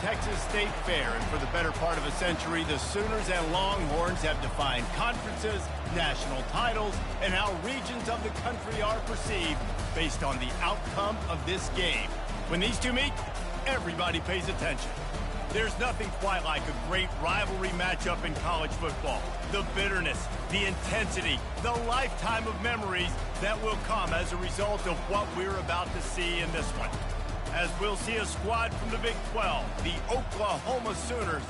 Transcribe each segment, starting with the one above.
Texas State Fair, and for the better part of a century, the Sooners and Longhorns have defined conferences, national titles, and how regions of the country are perceived based on the outcome of this game. When these two meet, everybody pays attention. There's nothing quite like a great rivalry matchup in college football. The bitterness, the intensity, the lifetime of memories that will come as a result of what we're about to see in this one. As we'll see a squad from the Big 12, the Oklahoma Sooners,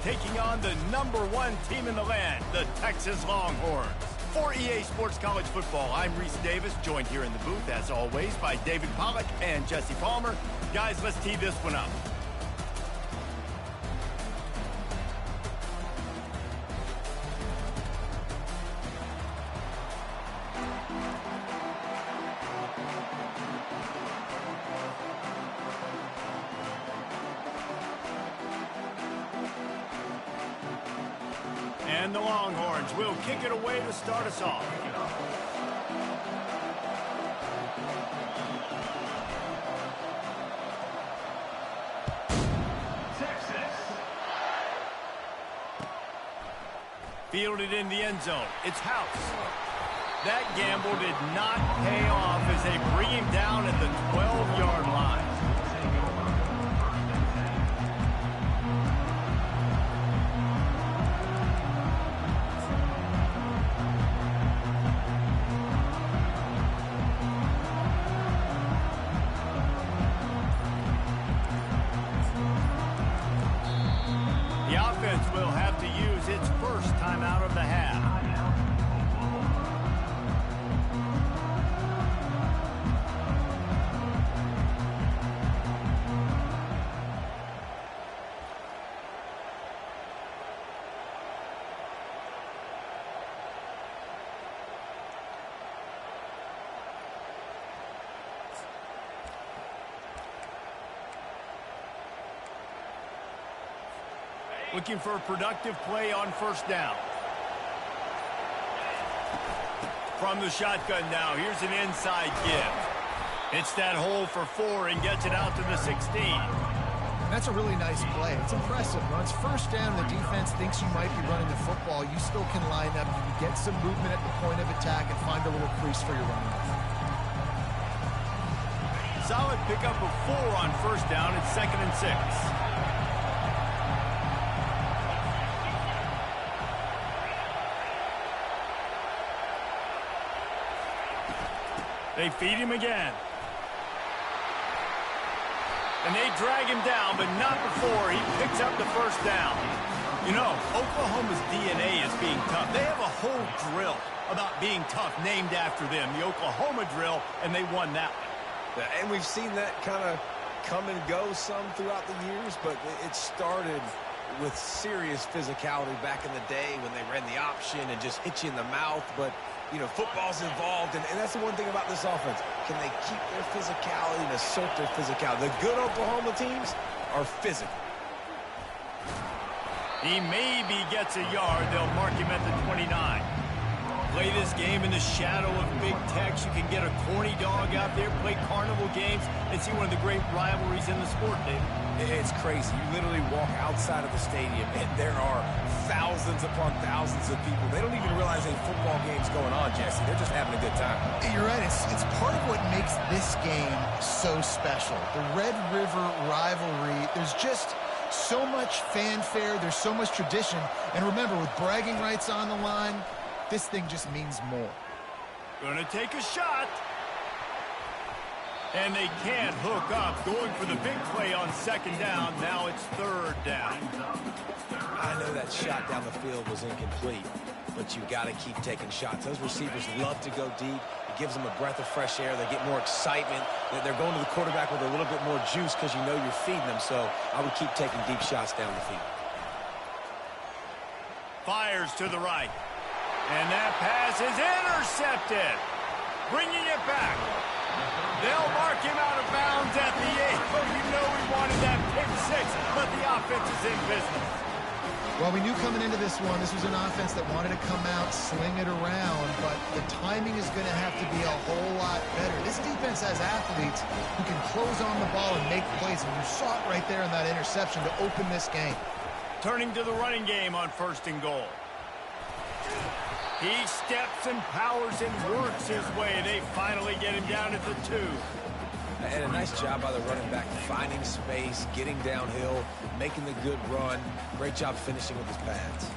taking on the #1 team in the land, the Texas Longhorns. For EA Sports College Football, I'm Reese Davis, joined here in the booth, as always, by David Pollack and Jesse Palmer. Guys, let's tee this one up. And the Longhorns will kick it away to start us off. Texas. Fielded in the end zone. It's House. That gamble did not pay off as they bring him down at the 12-yard line. The offense will have to use its first time out of the half. Looking for a productive play on first down. From the shotgun now, here's an inside give. Hits that hole for 4 and gets it out to the 16. That's a really nice play. It's impressive. When it's first down, the defense thinks you might be running the football. You still can line up. You can get some movement at the point of attack and find a little crease for your running. Solid pickup of 4 on first down. It's 2nd and 6. They feed him again. And they drag him down, but not before he picks up the first down. You know, Oklahoma's DNA is being tough. They have a whole drill about being tough named after them, the Oklahoma drill, and they won that one. And we've seen that kind of come and go some throughout the years, but it started with serious physicality back in the day when they ran the option and just hit you in the mouth. But you know, football's involved, and that's the one thing about this offense. Can they keep their physicality and assert their physicality? The good Oklahoma teams are physical. He maybe gets a yard. They'll mark him at the 29. Play this game in the shadow of Big Tex. You can get a corny dog out there, play carnival games, and see one of the great rivalries in the sport, David. It's crazy. You literally walk outside of the stadium, and there are thousands upon thousands of people. They don't even realize a football game's going on, Jesse. They're just having a good time. You're right. It's part of what makes this game so special. The Red River rivalry, there's just so much fanfare. There's so much tradition. And remember, with bragging rights on the line, this thing just means more. Gonna take a shot. And they can't hook up. Going for the big play on 2nd down. Now it's 3rd down. I know that shot down the field was incomplete, but you got to keep taking shots. Those receivers love to go deep. It gives them a breath of fresh air. They get more excitement. They're going to the quarterback with a little bit more juice because you know you're feeding them. So I would keep taking deep shots down the field. Fires to the right. And that pass is intercepted. Bringing it back. They'll mark him out of bounds at the 8. But you know we wanted that pick 6, but the offense is in business. Well, we knew coming into this one, this was an offense that wanted to come out, sling it around, but the timing is going to have to be a whole lot better. This defense has athletes who can close on the ball and make plays, and you saw it right there in that interception to open this game. Turning to the running game on 1st and goal. He steps and powers and works his way. They finally get him down at the 2. And a nice job by the running back, finding space, getting downhill, making the good run. Great job finishing with his pads.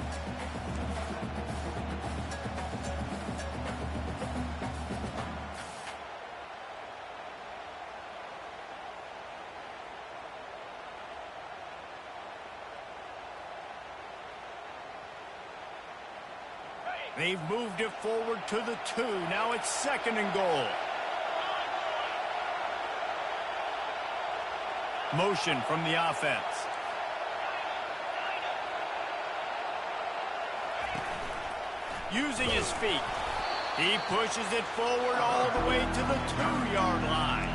They've moved it forward to the 2. Now it's 2nd and goal. Motion from the offense. Using his feet. He pushes it forward all the way to the 2-yard line.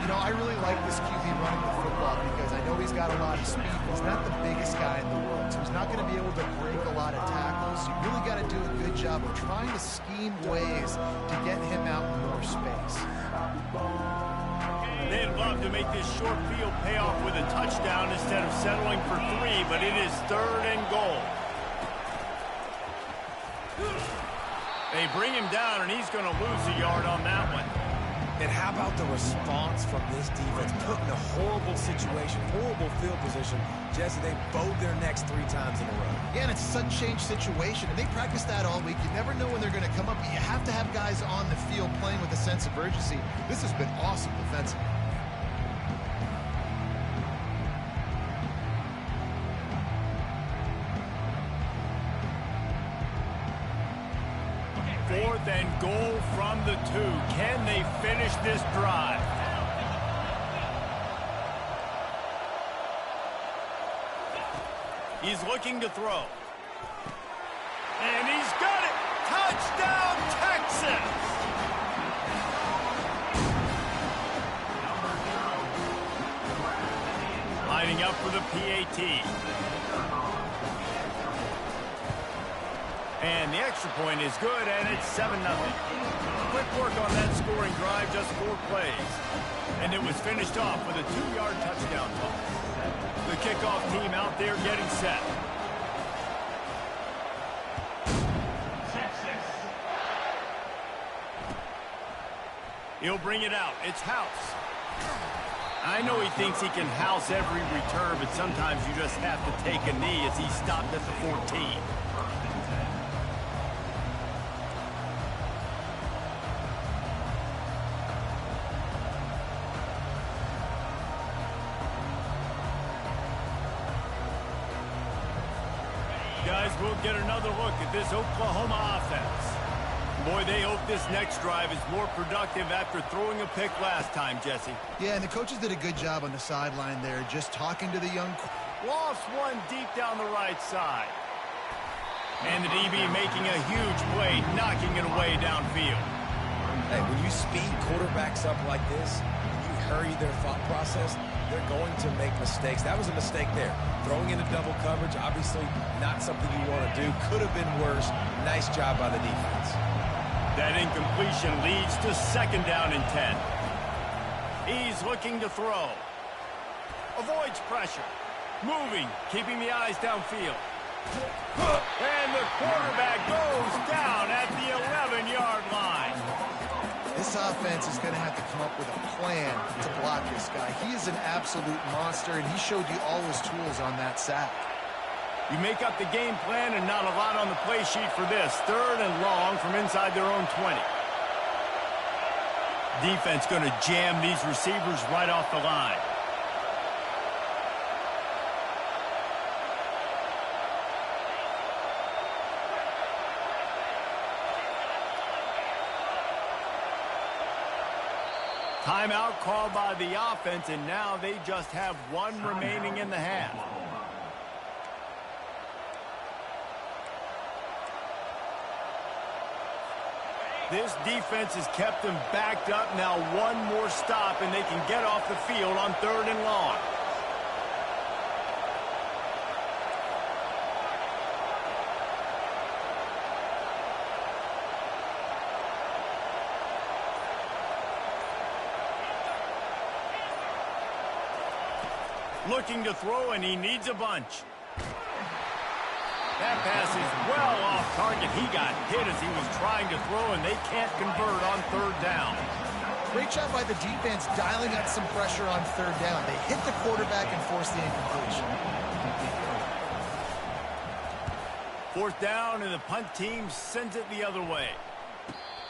You know, I really like this QB running the football because I know he's got a lot of speed. He's not the biggest guy in the world, so he's not going to be able to break a lot of tackles. You really got to do a good job of trying to scheme ways to get him out in more space. They'd love to make this short field pay off with a touchdown instead of settling for 3, but it is 3rd and goal. They bring him down, and he's going to lose a yard on that one. And how about the response from this defense? Put in a horrible situation, horrible field position. Jesse, they bowed their necks 3 times in a row. Yeah, and it's a sudden change situation, and they practice that all week. You never know when they're going to come up, but you have to have guys on the field playing with a sense of urgency. This has been awesome defensively. Fourth and goal from the 2. Can they finish this drive? He's looking to throw. And he's got it! Touchdown, Texas! Lining up for the PAT. And the extra point is good, and it's 7-0. Quick work on that scoring drive, just 4 plays. And it was finished off with a 2-yard touchdown toss. The kickoff team out there getting set. He'll bring it out. It's House. I know he thinks he can house every return, but sometimes you just have to take a knee as he stopped at the 14. Guys, we'll get another look at this Oklahoma offense. Boy, they hope this next drive is more productive after throwing a pick last time, Jesse. Yeah, and the coaches did a good job on the sideline there, just talking to the young... Lost one deep down the right side. And the DB making a huge play, knocking it away downfield. Hey, when you speed quarterbacks up like this, you hurry their thought process, they're going to make mistakes. That was a mistake there. Throwing into double coverage, obviously not something you want to do. Could have been worse. Nice job by the defense. That incompletion leads to 2nd down and 10. He's looking to throw. Avoids pressure. Moving, keeping the eyes downfield. And the quarterback goes down at the 11-yard line. This offense is going to have to come up with a plan to block this guy. He is an absolute monster, and he showed you all his tools on that sack. You make up the game plan and not a lot on the play sheet for this. 3rd and long from inside their own 20. Defense going to jam these receivers right off the line. Timeout called by the offense, and now they just have 1 remaining in the half. This defense has kept them backed up. Now 1 more stop, and they can get off the field on 3rd and long. Looking to throw, and he needs a bunch. That pass is well off target. He got hit as he was trying to throw, and they can't convert on third down. Great job by the defense dialing up some pressure on third down. They hit the quarterback and forced the incompletion. Fourth down, and the punt team sends it the other way.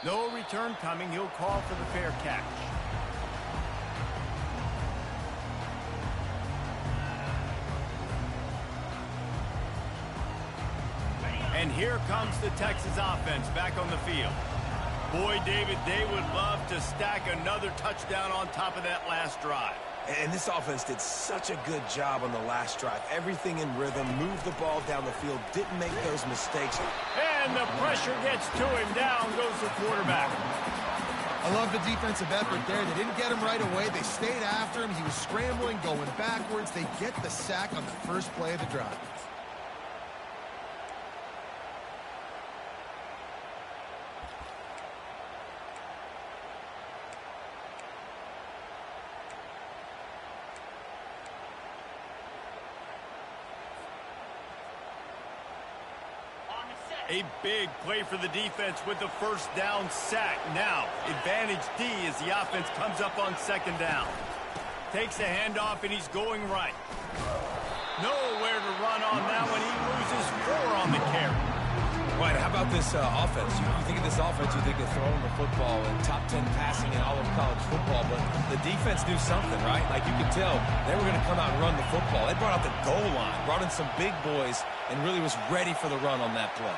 No return coming. He'll call for the fair catch. And here comes the Texas offense back on the field. Boy, David, they would love to stack another touchdown on top of that last drive. And this offense did such a good job on the last drive. Everything in rhythm, moved the ball down the field, didn't make those mistakes. And the pressure gets to him. Down goes the quarterback. I love the defensive effort there. They didn't get him right away. They stayed after him. He was scrambling, going backwards. They get the sack on the first play of the drive. A big play for the defense with the first down sack. Now, advantage D as the offense comes up on second down. Takes the handoff, and he's going right. Nowhere to run on that one. He loses 4 on the carry. Right, how about this offense? You think of this offense, you think they're throwing the football and top 10 passing in all of college football, but the defense knew something, right? Like you could tell, they were going to come out and run the football. They brought out the goal line, brought in some big boys, and really was ready for the run on that play.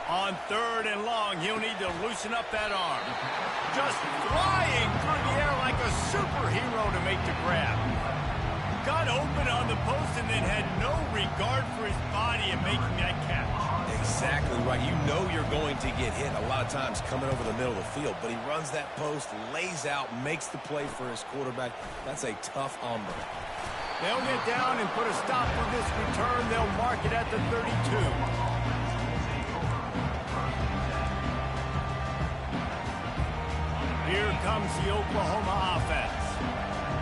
On third and long, he'll need to loosen up that arm. Just flying through the air like a superhero to make the grab. Got open on the post and then had no regard for his body in making that catch. Exactly right. You know you're going to get hit a lot of times coming over the middle of the field, but he runs that post, lays out, makes the play for his quarterback. That's a tough hombre. They'll get down and put a stop for this return. They'll mark it at the 32. Here comes the Oklahoma offense.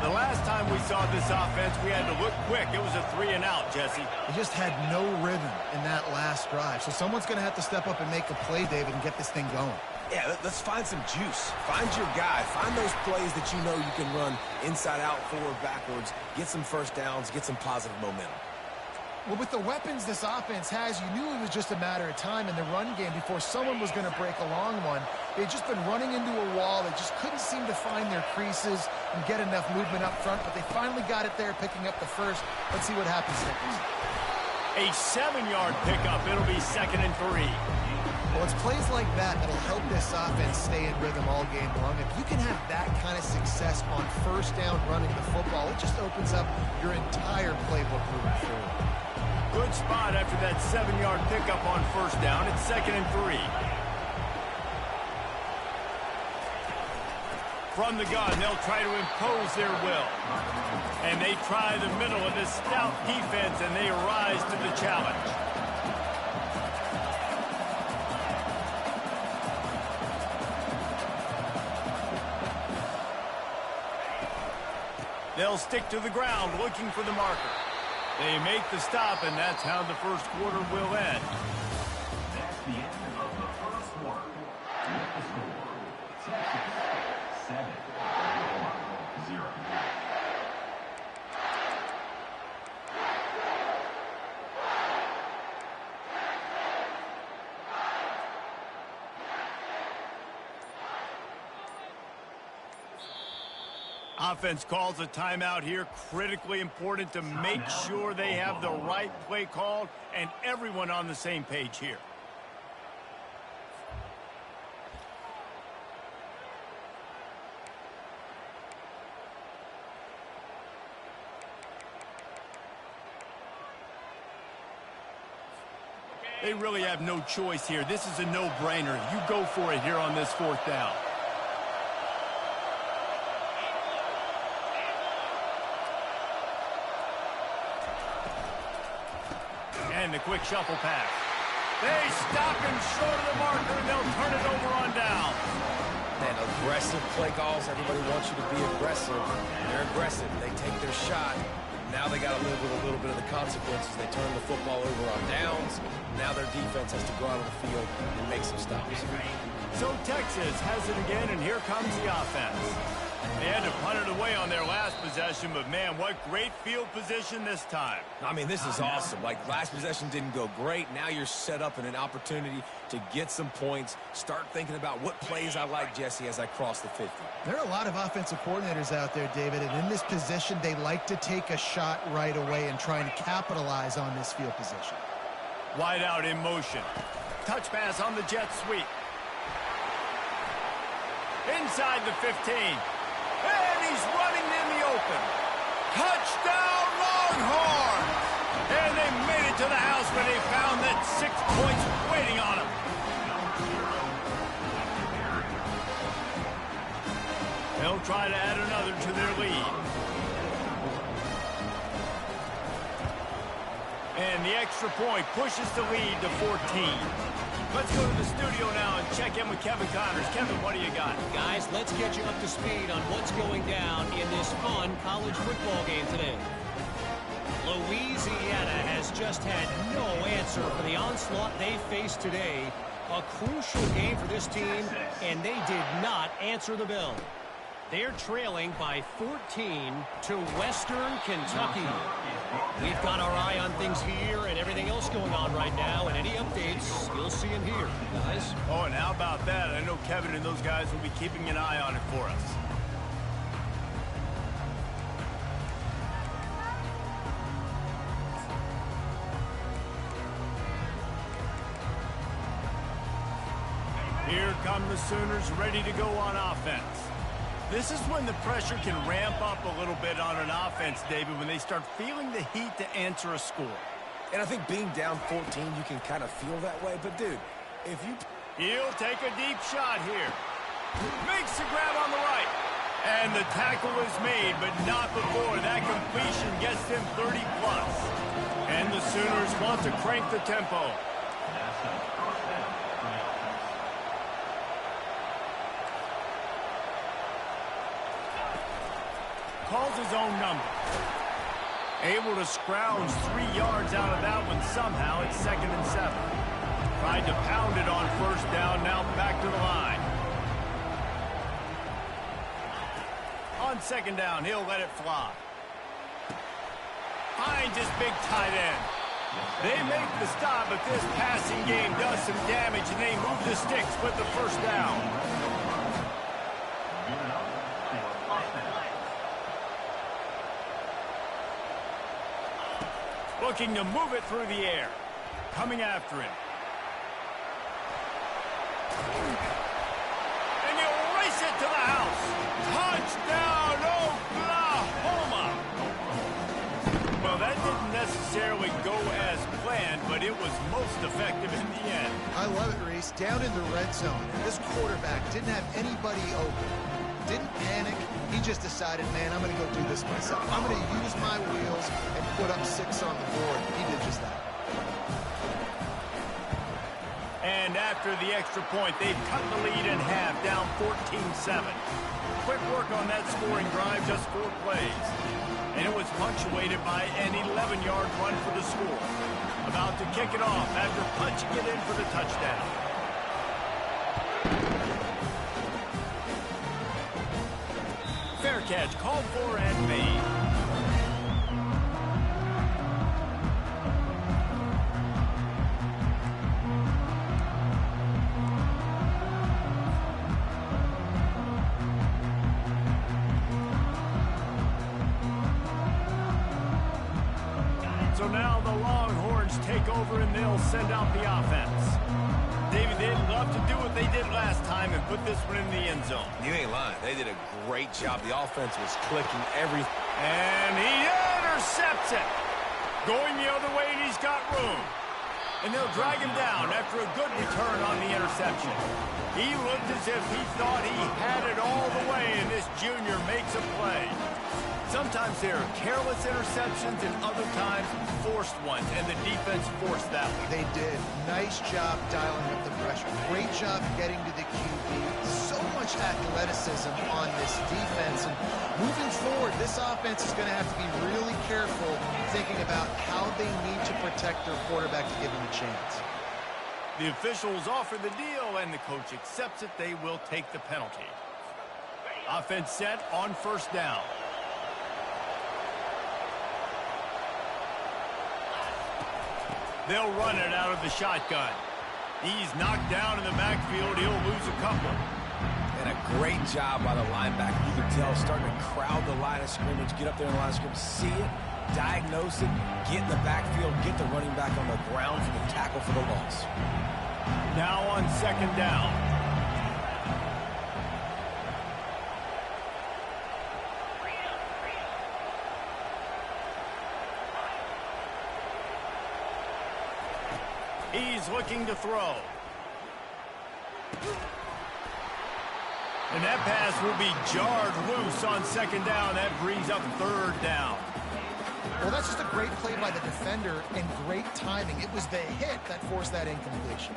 The last time we saw this offense, we had to look quick. It was a 3-and-out, Jesse. They just had no rhythm in that last drive. So someone's going to have to step up and make a play, David, and get this thing going. Yeah, let's find some juice. Find your guy. Find those plays that you know you can run inside out, forward, backwards. Get some first downs. Get some positive momentum. Well, with the weapons this offense has, you knew it was just a matter of time in the run game before someone was going to break a long one. They'd just been running into a wall. They just couldn't seem to find their creases and get enough movement up front, but they finally got it there, picking up the first. Let's see what happens next. A 7-yard pickup. It'll be 2nd and 3. Well, it's plays like that that'll help this offense stay in rhythm all game long. If you can have that kind of success on first down running the football, it just opens up your entire playbook moving forward. Good spot after that 7-yard pickup on first down. It's 2nd and 3. From the gun, they'll try to impose their will. And they try the middle of this stout defense, and they rise to the challenge. They'll stick to the ground looking for the marker. They make the stop, and that's how the first quarter will end. That's the end of the first quarter. With the score, Texas 7, Oklahoma 0. Offense calls a timeout here. Critically important to make sure they have the right play called and everyone on the same page here. They really have no choice here. This is a no-brainer. You go for it here on this 4th down. And the quick shuffle pass. They stop him short of the marker, and they'll turn it over on down. And aggressive play calls. Everybody wants you to be aggressive. They're aggressive. They take their shot. Now they got to live with a little bit of the consequences. They turn the football over on downs. Now their defense has to go out on the field and make some stops. So Texas has it again, and here comes the offense. They had to punt it away on their last possession, but man, what great field position this time. I mean, this is awesome. Like, last possession didn't go great. Now you're set up in an opportunity to get some points. Start thinking about what plays I like, Jesse, as I cross the 50. There are a lot of offensive coordinators out there, David, and in this position, they like to take a shot right away and try and capitalize on this field position. Wide out in motion. Touch pass on the jet sweep. Inside the 15. And he's running in the open. Touchdown, Longhorns! And they made it to the house when they found that 6 points waiting on them. They'll try to add another to their lead. And the extra point pushes the lead to 14. Let's go to the studio now and check in with Kevin Connors. Kevin, what do you got? Guys, let's get you up to speed on what's going down in this fun college football game today. Louisiana has just had no answer for the onslaught they faced today. A crucial game for this team, and they did not answer the bell. They're trailing by 14 to Western Kentucky. We've got our eye on things here and everything else going on right now, and any updates, you'll see them here, guys. Oh, and how about that? I know Kevin and those guys will be keeping an eye on it for us. Here come the Sooners ready to go on offense. This is when the pressure can ramp up a little bit on an offense, David, when they start feeling the heat to answer a score. And I think being down 14, you can kind of feel that way. But, dude, if you... He'll take a deep shot here. Makes the grab on the right. And the tackle is made, but not before that completion gets them 30+. And the Sooners want to crank the tempo. Calls his own number. Able to scrounge 3 yards out of that one somehow. It's 2nd and 7. Tried to pound it on first down, now back to the line. On 2nd down, he'll let it fly. Finds his big tight end. They make the stop, but this passing game does some damage, and they move the sticks with the first down. Looking to move it through the air. Coming after him. And he'll race it to the house. Touchdown, Oklahoma! Well, that didn't necessarily go as planned, but it was most effective in the end. I love it, Reese. Down in the red zone, this quarterback didn't have anybody open. Didn't panic. He just decided, man, I'm going to go do this myself. I'm going to use my wheels and put up 6 on the board. He did just that. And after the extra point, they've cut the lead in half, down 14-7. Quick work on that scoring drive, just 4 plays. And it was punctuated by an 11-yard run for the score. About to kick it off after punching it in for the touchdown. Fair catch, called for and made. So now the Longhorns take over and they'll send out the offense. David, they'd love to do what they did last time and put this one in the end zone. You ain't lying. They did a great job. The offense was clicking everything. And he intercepts it. Going the other way, and he's got room. And they'll drag him down after a good return on the interception. He looked as if he thought he had it all the way, and this junior makes a play. Sometimes there are careless interceptions and other times forced ones, and the defense forced that one. They did. Nice job dialing up the pressure. Great job getting to the QB. So much athleticism on this defense. And moving forward, this offense is going to have to be really careful thinking about how they need to protect their quarterback to give him a chance. The officials offer the deal, and the coach accepts it. They will take the penalty. Offense set on first down. They'll run it out of the shotgun. He's knocked down in the backfield. He'll lose a couple. And a great job by the linebacker. You can tell starting to crowd the line of scrimmage, get up there in the line of scrimmage, see it, diagnose it, get in the backfield, get the running back on the ground for the tackle for the loss. Now on second down. He's looking to throw. And that pass will be jarred loose on second down. That brings up third down. Well, that's just a great play by the defender and great timing. It was the hit that forced that incompletion.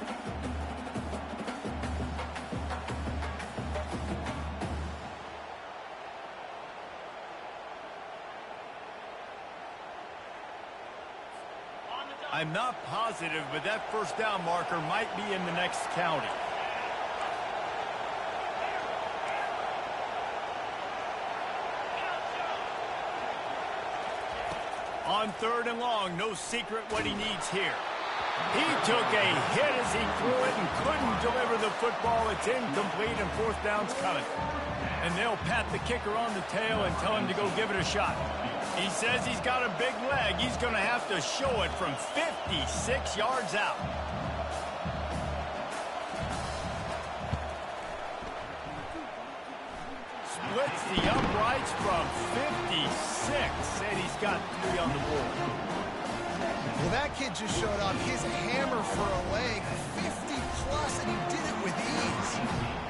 I'm not positive, but that first down marker might be in the next county. On third and long, no secret what he needs here. He took a hit as he threw it and couldn't deliver the football. It's incomplete and fourth down's coming. And they'll pat the kicker on the tail and tell him to go give it a shot. He says he's got a big leg. He's going to have to show it from 56 yards out. Splits the uprights from 56, and he's got 3 on the board. Well, that kid just showed off his hammer for a leg, 50-plus, and he did it with ease.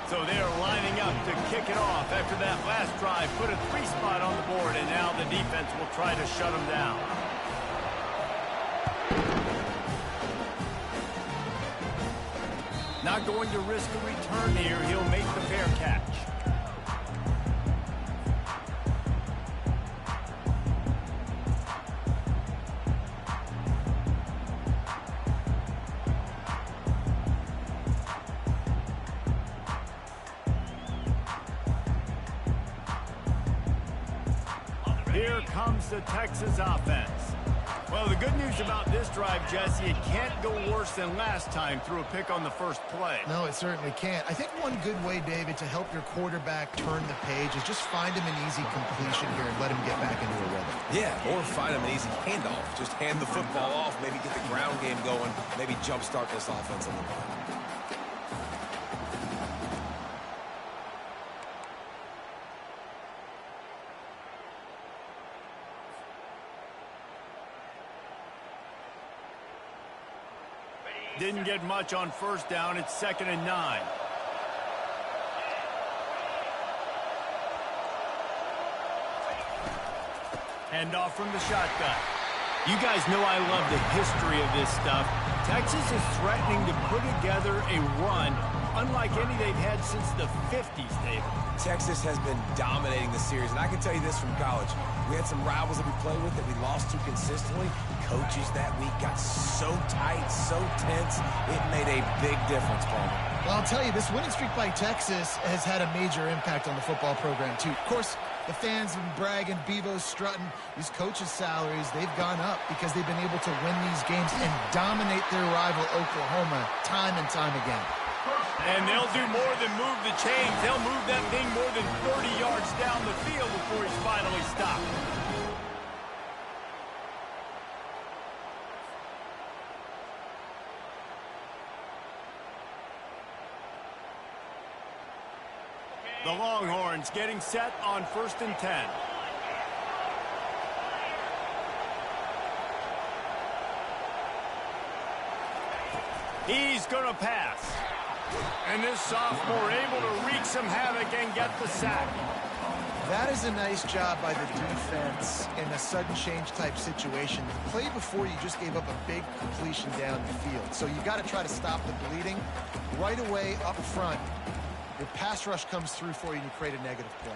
So they are lining up to kick it off after that last drive. Put a 3 spot on the board, and now the defense will try to shut them down. Not going to risk a return here. He'll make the fair catch. Here comes the Texas offense. Well, the good news about this drive, Jesse, it can't go worse than last time through a pick on the first play. No, it certainly can't. I think one good way, David, to help your quarterback turn the page is just find him an easy completion here and let him get back into a rhythm. Yeah, or find him an easy handoff. Just hand the football off, maybe get the ground game going, maybe jumpstart this offense a little bit. Didn't get much on first down. It's 2nd and 9. Handoff from the shotgun. You guys know I love the history of this stuff. Texas is threatening to put together a run unlike any they've had since the 50s, David. Texas has been dominating the series, and I can tell you this from college. We had some rivals that we played with that we lost to consistently. Coaches that week got so tight, so tense, it made a big difference, Palmer. Well, I'll tell you, this winning streak by Texas has had a major impact on the football program, too. Of course, the fans have been bragging, Bevo's strutting. These coaches' salaries, they've gone up because they've been able to win these games and dominate their rival Oklahoma time and time again. And they'll do more than move the chains. They'll move that thing more than 30 yards down the field before he's finally stopped. The Longhorns getting set on 1st and 10. He's going to pass. And this sophomore able to wreak some havoc and get the sack. That is a nice job by the defense in a sudden change type situation. The play before, you just gave up a big completion down the field. So you got to try to stop the bleeding right away up front. Your pass rush comes through for you and you create a negative play.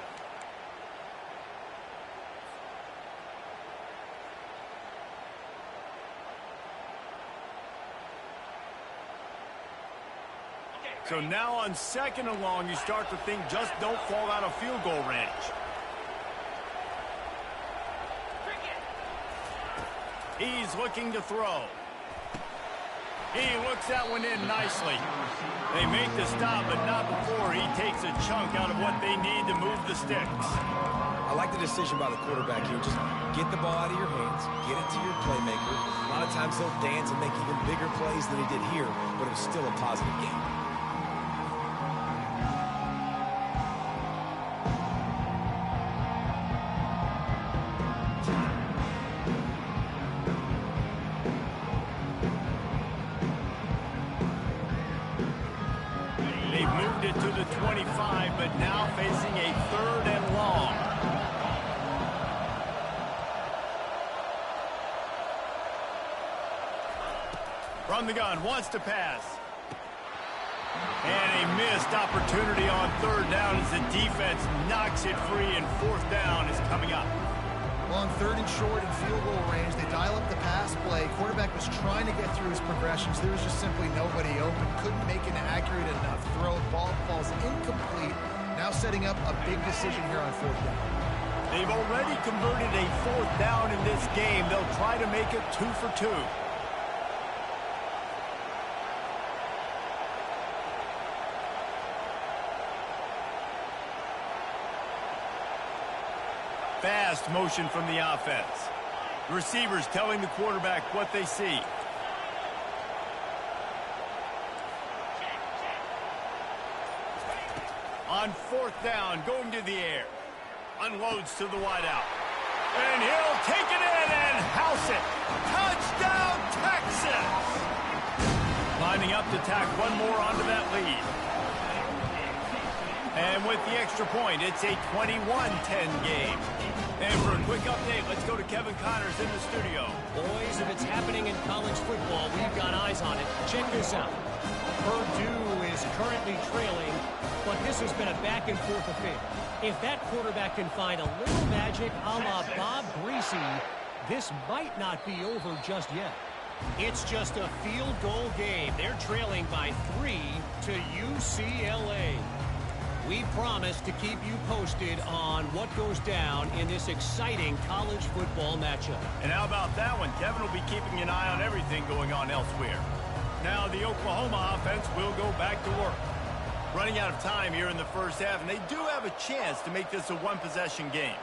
So now on 2nd and long, you start to think just don't fall out of field goal range. He's looking to throw. He looks that one in nicely. They make the stop, but not before he takes a chunk out of what they need to move the sticks. I like the decision by the quarterback here. Just get the ball out of your hands, get it to your playmaker. A lot of times he'll dance and make even bigger plays than he did here, but it was still a positive game. It to the 25, but now facing a 3rd and long. From the gun, wants to pass. And a missed opportunity on 3rd down as the defense knocks it free, and 4th down is coming up. On 3rd and short in field goal range, they dial up the pass play. Quarterback was trying to get through his progressions. There was just simply nobody open. Couldn't make an accurate enough throw. Ball falls incomplete. Now setting up a big decision here on 4th down. They've already converted a 4th down in this game. They'll try to make it 2 for 2. Fast motion from the offense. The receivers telling the quarterback what they see. On 4th down, going to the air. Unloads to the wideout. And he'll take it in and house it. Touchdown, Texas! Lining up to tack one more onto that lead. And with the extra point, it's a 21-10 game. And for a quick update, let's go to Kevin Connors in the studio. Boys, if it's happening in college football, we've got eyes on it. Check this out. Purdue is currently trailing, but this has been a back-and-forth affair. If that quarterback can find a little magic a la Bob Greasy, this might not be over just yet. It's just a field goal game. They're trailing by 3 to UCLA. We promise to keep you posted on what goes down in this exciting college football matchup. And how about that one? Kevin will be keeping an eye on everything going on elsewhere. Now the Oklahoma offense will go back to work. Running out of time here in the first half, and they do have a chance to make this a one-possession game.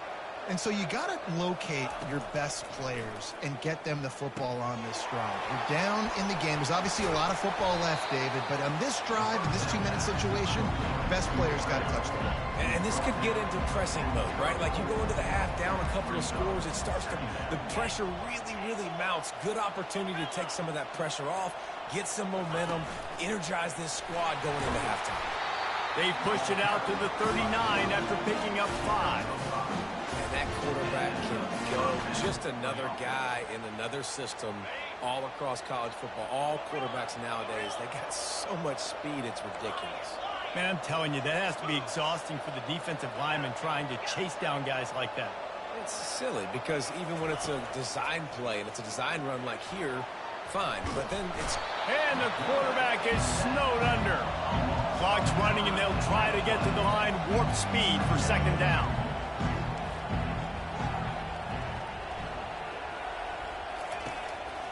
And so you got to locate your best players and get them the football on this drive. You're down in the game. There's obviously a lot of football left, David, but on this drive, in this 2-minute situation, best players got to touch the ball. And this could get into pressing mode, right? Like you go into the half down a couple of scores, it starts to, the pressure really mounts. Good opportunity to take some of that pressure off, get some momentum, energize this squad going into halftime. They pushed it out to the 39 after picking up 5. That quarterback can go. Just another guy in another system all across college football. All quarterbacks nowadays, they got so much speed, it's ridiculous. Man, I'm telling you, that has to be exhausting for the defensive lineman trying to chase down guys like that. It's silly because even when it's a design play and it's a design run like here, fine, but then it's... And the quarterback is snowed under. Clock's running and they'll try to get to the line warp speed for 2nd down.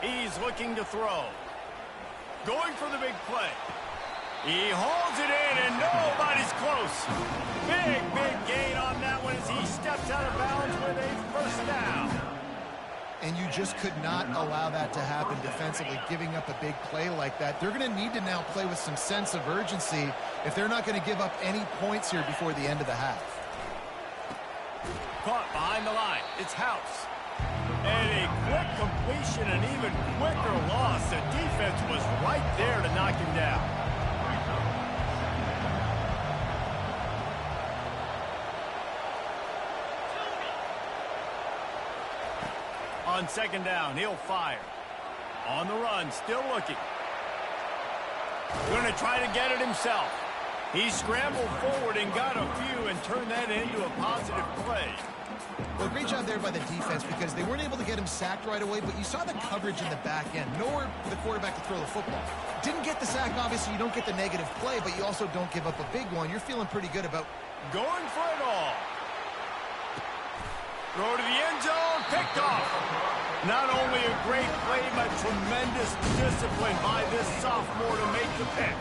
He's looking to throw. Going for the big play. He hauls it in, and nobody's close. Big gain on that one as he steps out of bounds with a 1st down. And you just could not allow that to happen defensively, giving up a big play like that. They're going to need to now play with some sense of urgency if they're not going to give up any points here before the end of the half. Caught behind the line. It's House. And a quick completion, an even quicker loss. The defense was right there to knock him down. On second down, he'll fire. On the run, still looking. Going to try to get it himself. He scrambled forward and got a few and turned that into a positive play. Well, great job there by the defense because they weren't able to get him sacked right away, but you saw the coverage in the back end. Nowhere for the quarterback to throw the football. Didn't get the sack, obviously. You don't get the negative play, but you also don't give up a big one. You're feeling pretty good about going for it all. Throw to the end zone, picked off. Not only a great play, but tremendous discipline by this sophomore to make the pick.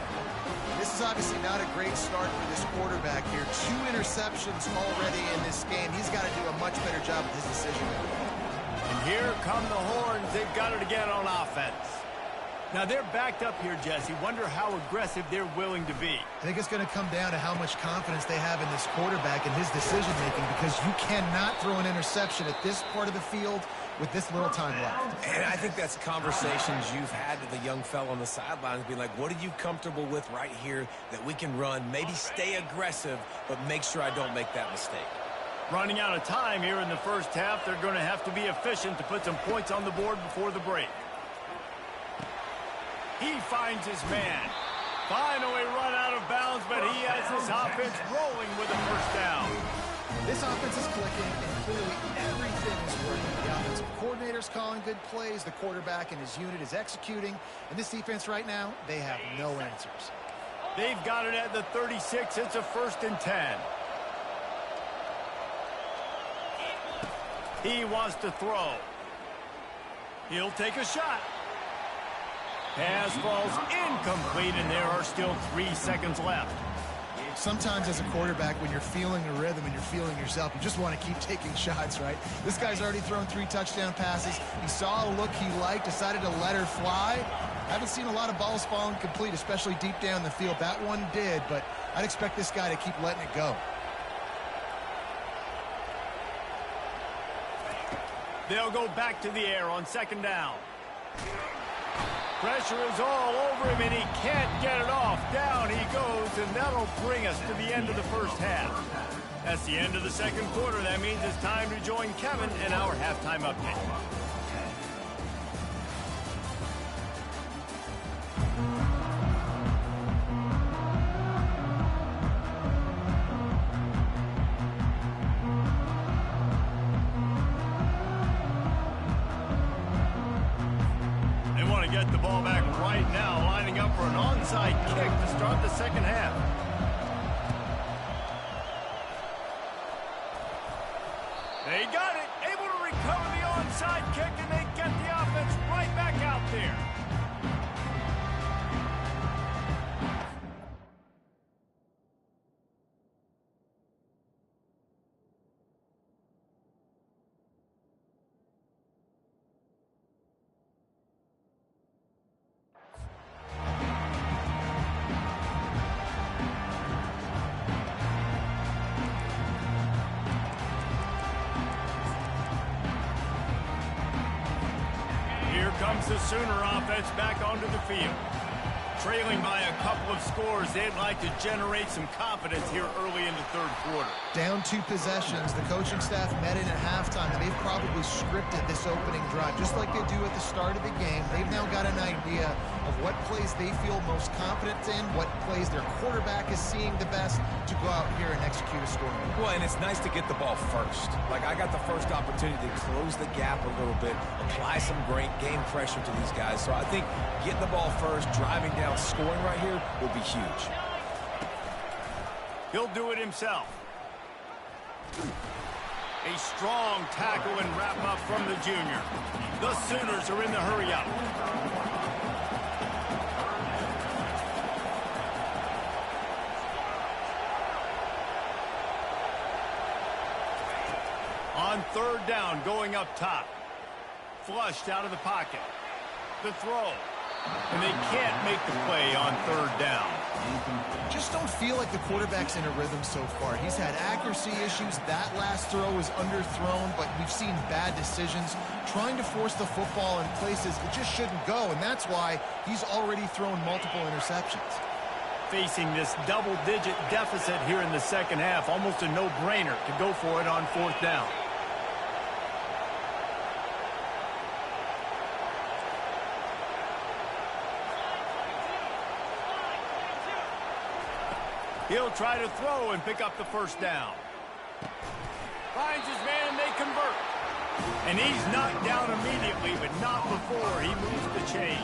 This is obviously not a great start for this quarterback here. 2 interceptions already in this game. He's got to do a much better job with his decision. And here come the horns. They've got it again on offense. Now they're backed up here, Jesse. Wonder how aggressive they're willing to be. I think it's going to come down to how much confidence they have in this quarterback and his decision-making because you cannot throw an interception at this part of the field with this little time left. And I think that's conversations you've had with a young fellow on the sidelines, being like, what are you comfortable with right here that we can run? Maybe stay aggressive, but make sure I don't make that mistake. Running out of time here in the first half. They're going to have to be efficient to put some points on the board before the break. He finds his man. Finally run out of bounds, but he has his offense rolling with a first down. This offense is clicking, and clearly everything is working. The offensive coordinator's calling good plays. The quarterback and his unit is executing. And this defense right now, they have no answers. They've got it at the 36. It's a 1st and 10. He wants to throw. He'll take a shot. Pass falls incomplete, and there are still 3 seconds left. Sometimes as a quarterback, when you're feeling the rhythm and you're feeling yourself, you just want to keep taking shots, right? This guy's already thrown 3 touchdown passes. He saw a look he liked, decided to let her fly. I haven't seen a lot of balls falling complete, especially deep down the field. That one did, but I'd expect this guy to keep letting it go. They'll go back to the air on second down. Pressure is all over him, and he can't get it off. Down he goes, and that'll bring us to the end of the first half. That's the end of the second quarter. That means it's time to join Kevin in our halftime update. Get the ball back right now, lining up for an onside kick to start the second half. They got it, able to recover the onside kick, and they get the offense right back out there. Comes the Sooner offense back onto the field. Trailing by a couple of scores, they'd like to generate some confidence here early in the third quarter. Down 2 possessions. The coaching staff met in at halftime, and they've probably scripted this opening drive just like they do at the start of the game. They've now got an idea of what plays they feel most confident in, what plays their quarterback is seeing the best to go out here and execute a scoring. Well, and it's nice to get the ball first. Like, I got the first opportunity to close the gap a little bit, apply some great game pressure to these guys. So I think getting the ball first, driving down, scoring right here will be huge. He'll do it himself. A strong tackle and wrap up from the junior. The Sooners are in the hurry up. On third down, going up top. Flushed out of the pocket. The throw. And they can't make the play on third down. Just don't feel like the quarterback's in a rhythm so far. He's had accuracy issues. That last throw was underthrown, but we've seen bad decisions. Trying to force the football in places it just shouldn't go, and that's why he's already thrown multiple interceptions. Facing this double-digit deficit here in the second half, almost a no-brainer to go for it on fourth down. He'll try to throw and pick up the first down. Finds his man, and they convert. And he's knocked down immediately, but not before he moves the chains.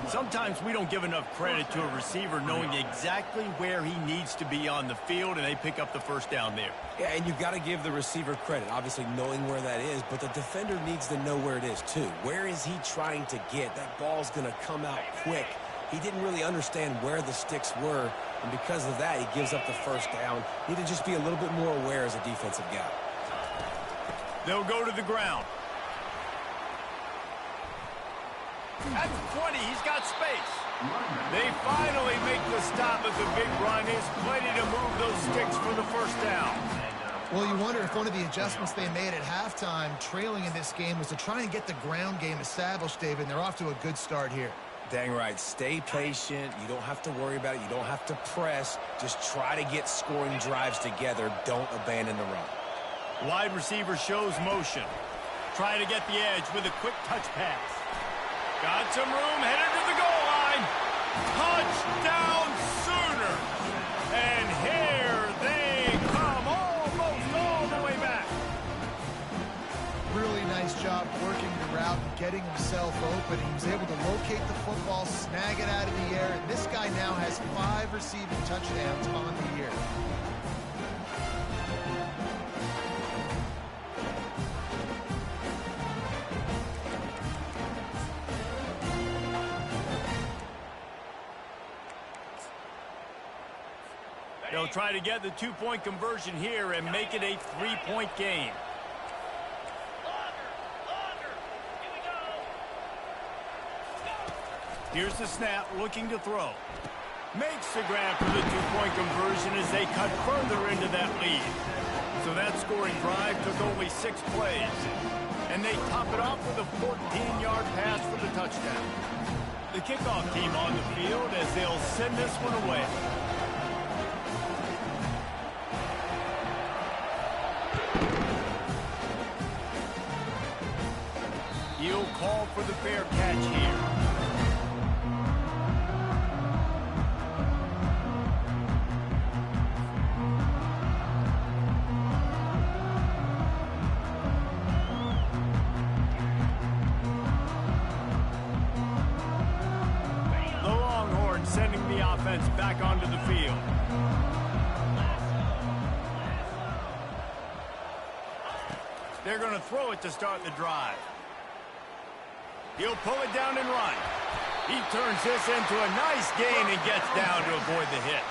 Sometimes we don't give enough credit to a receiver knowing exactly where he needs to be on the field, and they pick up the first down there. Yeah, and you've got to give the receiver credit, obviously knowing where that is, but the defender needs to know where it is too. Where is he trying to get? That ball's going to come out quick. He didn't really understand where the sticks were, and because of that, he gives up the first down. Need to just be a little bit more aware as a defensive guy. They'll go to the ground. At the 20, he's got space. They finally make the stop at the big run. He's plenty to move those sticks for the first down. Well, you wonder if one of the adjustments they made at halftime, trailing in this game, was to try and get the ground game established, David, and they're off to a good start here. Dang right. Stay patient. You don't have to worry about it. You don't have to press. Just try to get scoring drives together. Don't abandon the run. Wide receiver shows motion. Trying to get the edge with a quick touch pass. Got some room, headed to the goal line. Touchdown Sooners. And here they come, almost all the way back. Really nice job working the route and getting himself open. He was able to locate the football, snag it out of the air, and this guy now has 5 receiving touchdowns on the year. They'll try to get the 2-point conversion here and make it a 3-point game. Here's the snap, looking to throw. Makes the grab for the 2-point conversion as they cut further into that lead. So that scoring drive took only 6 plays. And they top it off with a 14-yard pass for the touchdown. The kickoff team on the field as they'll send this one away. He'll call for the fair catch here. The Longhorns sending the offense back onto the field. They're going to throw it to start the drive. He'll pull it down and run. He turns this into a nice gain and gets down to avoid the hit.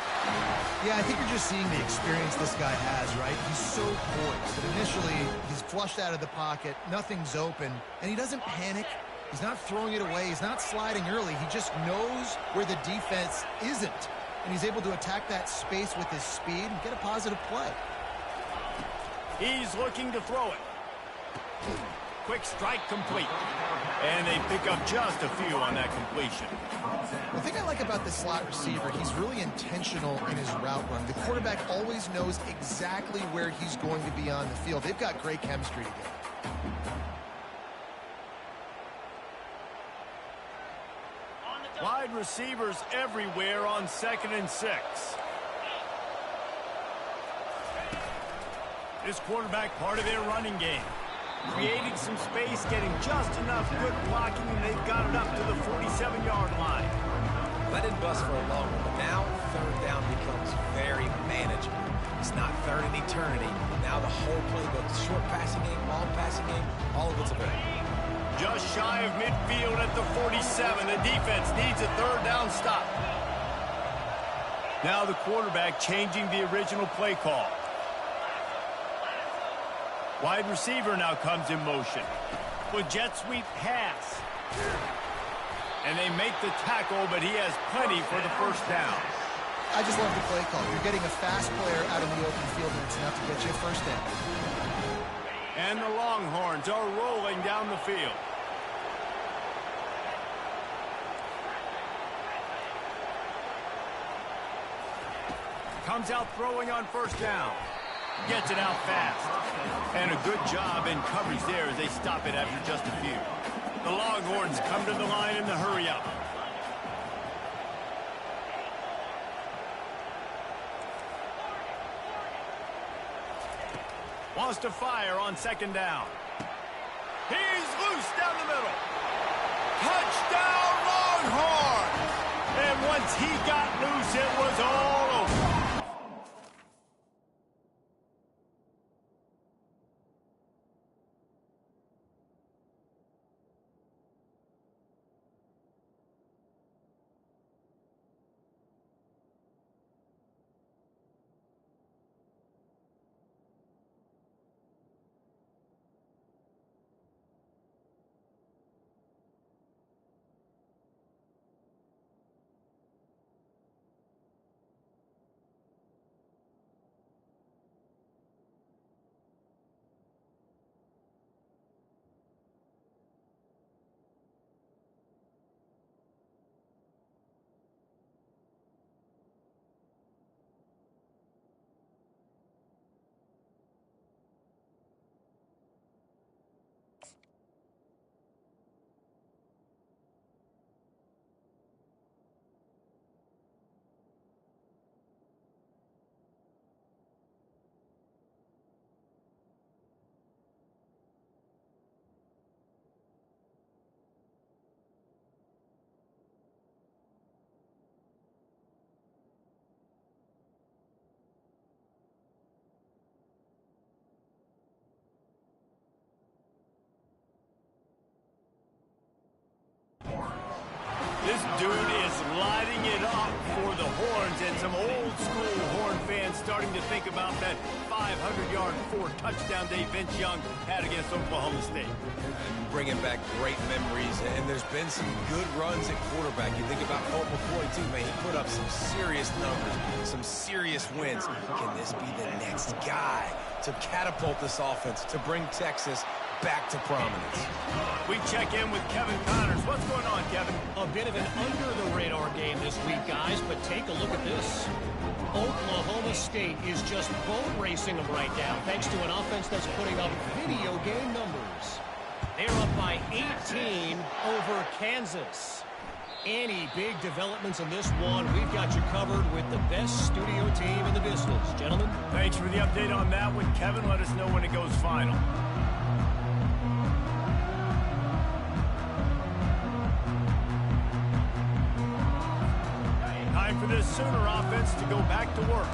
Yeah, I think you're just seeing the experience this guy has, right? He's so poised that initially he's flushed out of the pocket, nothing's open, and he doesn't panic. He's not throwing it away. He's not sliding early. He just knows where the defense isn't, and he's able to attack that space with his speed and get a positive play. He's looking to throw it. Quick strike complete. And they pick up just a few on that completion. The thing I like about this slot receiver, he's really intentional in his route run. The quarterback always knows exactly where he's going to be on the field. They've got great chemistry together. Wide receivers everywhere on 2nd and 6. This quarterback part of their running game. Creating some space, getting just enough good blocking, and they've got it up to the 47-yard line. That didn't bust for a long one, but now 3rd down becomes very manageable. It's not third in eternity. Now the whole playbook, short passing game, long passing game, all of it's available. Just shy of midfield at the 47. The defense needs a 3rd down stop. Now the quarterback changing the original play call. Wide receiver now comes in motion. With jet sweep pass. And they make the tackle, but he has plenty for the first down. I just love the play call. You're getting a fast player out in the open field, and it's enough to get you a first down. And the Longhorns are rolling down the field. Comes out throwing on first down. Gets it out fast. And a good job in coverage there as they stop it after just a few. The Longhorns come to the line in the hurry up. wants to fire on second down. He's loose down the middle. Touchdown, Longhorns! And once he got loose, it was all over. This dude is lighting it up for the Horns, and some old-school Horn fans starting to think about that 500-yard, 4-touchdown day Vince Young had against Oklahoma State. Bringing back great memories, and there's been some good runs at quarterback. You think about Colt McCoy, too, man. He put up some serious numbers, some serious wins. Can this be the next guy to catapult this offense, to bring Texas back to prominence? We check in with Kevin Connors. What's going on, Kevin? A bit of an under-the-radar game this week, guys, but take a look at this. Oklahoma State is just boat racing them right now, thanks to an offense that's putting up video game numbers. They're up by 18 over Kansas. Any big developments in this one, we've got you covered with the best studio team in the business. Gentlemen? Thanks for the update on that one, Kevin. Let us know when it goes final. Time for this Sooner offense to go back to work.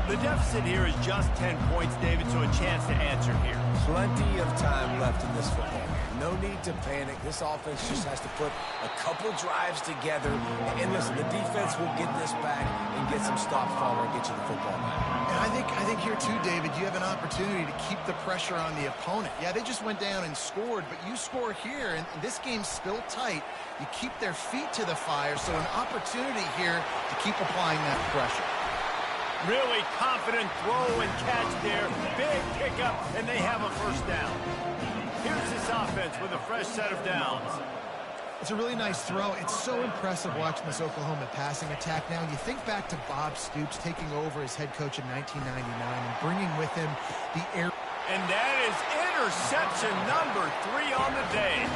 The deficit here is just 10 points, David, so a chance to answer here. Plenty of time left in this football game. No need to panic. This offense just has to put a couple drives together. And listen, the defense will get this back and get some stops following and get you the football back. And I think here too, David, you have an opportunity to keep the pressure on the opponent. Yeah, they just went down and scored, but you score here, and this game's still tight. You keep their feet to the fire, so an opportunity here to keep applying that pressure. Really confident throw and catch there. Big pickup, and they have a first down. Here's this offense with a fresh set of downs. It's a really nice throw. It's so impressive watching this Oklahoma passing attack now. You think back to Bob Stoops taking over as head coach in 1999 and bringing with him the air. And that is interception number 3 on the day.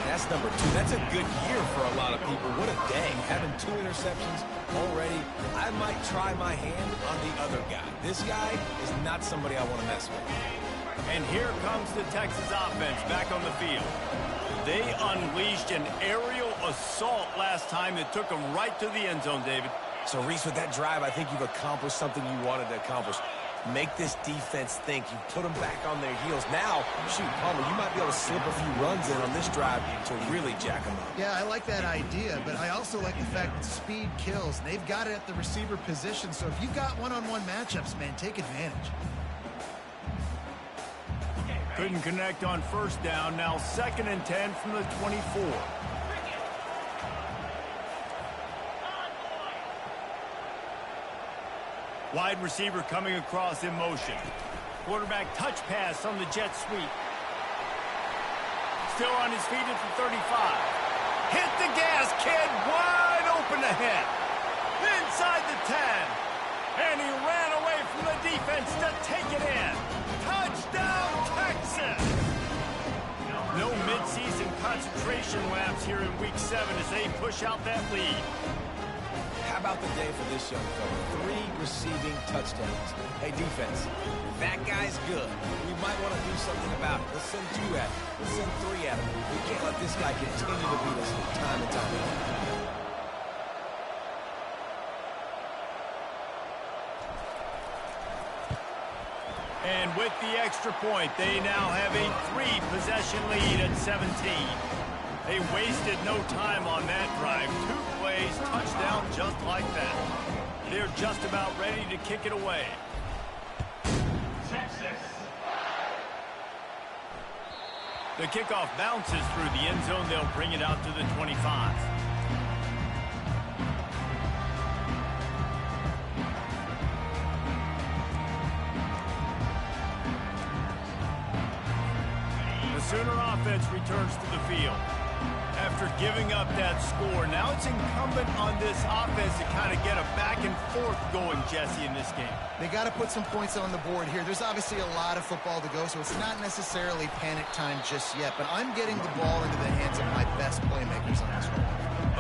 That's number 2. That's a good year for a lot of people. What a day. Having 2 interceptions already. I might try my hand on the other guy. This guy is not somebody I want to mess with. And here comes the Texas offense back on the field. They unleashed an aerial assault last time that took them right to the end zone, David. So, Reese, with that drive, I think you've accomplished something you wanted to accomplish. Make this defense think. You put them back on their heels. Now, shoot, Palmer, you might be able to slip a few runs in on this drive to really jack them up. Yeah, I like that idea, but I also like the fact that speed kills. They've got it at the receiver position, so if you've got one-on-one matchups, man, take advantage. Couldn't connect on first down. Now 2nd and 10 from the 24. Wide receiver coming across in motion. Quarterback touch pass on the jet sweep. Still on his feet at the 35. Hit the gas, kid. Wide open ahead. Inside the 10. And he ran away from the defense to take it in. Touchdown, Texas! No midseason concentration laps here in Week 7 as they push out that lead. How about the day for this young fella? 3 receiving touchdowns. Hey, defense, that guy's good. We might want to do something about it. Let's send 2 at him. Let's send 3 at him. We can't let this guy continue to beat us time and time again. And with the extra point, they now have a 3-possession lead at 17. They wasted no time on that drive. 2 plays, touchdown just like that. They're just about ready to kick it away. Texas. The kickoff bounces through the end zone. They'll bring it out to the 25. Sooner offense returns to the field. After giving up that score, now it's incumbent on this offense to kind of get a back and forth going, Jesse, in this game. They got to put some points on the board here. There's obviously a lot of football to go, so it's not necessarily panic time just yet, but I'm getting the ball into the hands of my best playmakers on this one.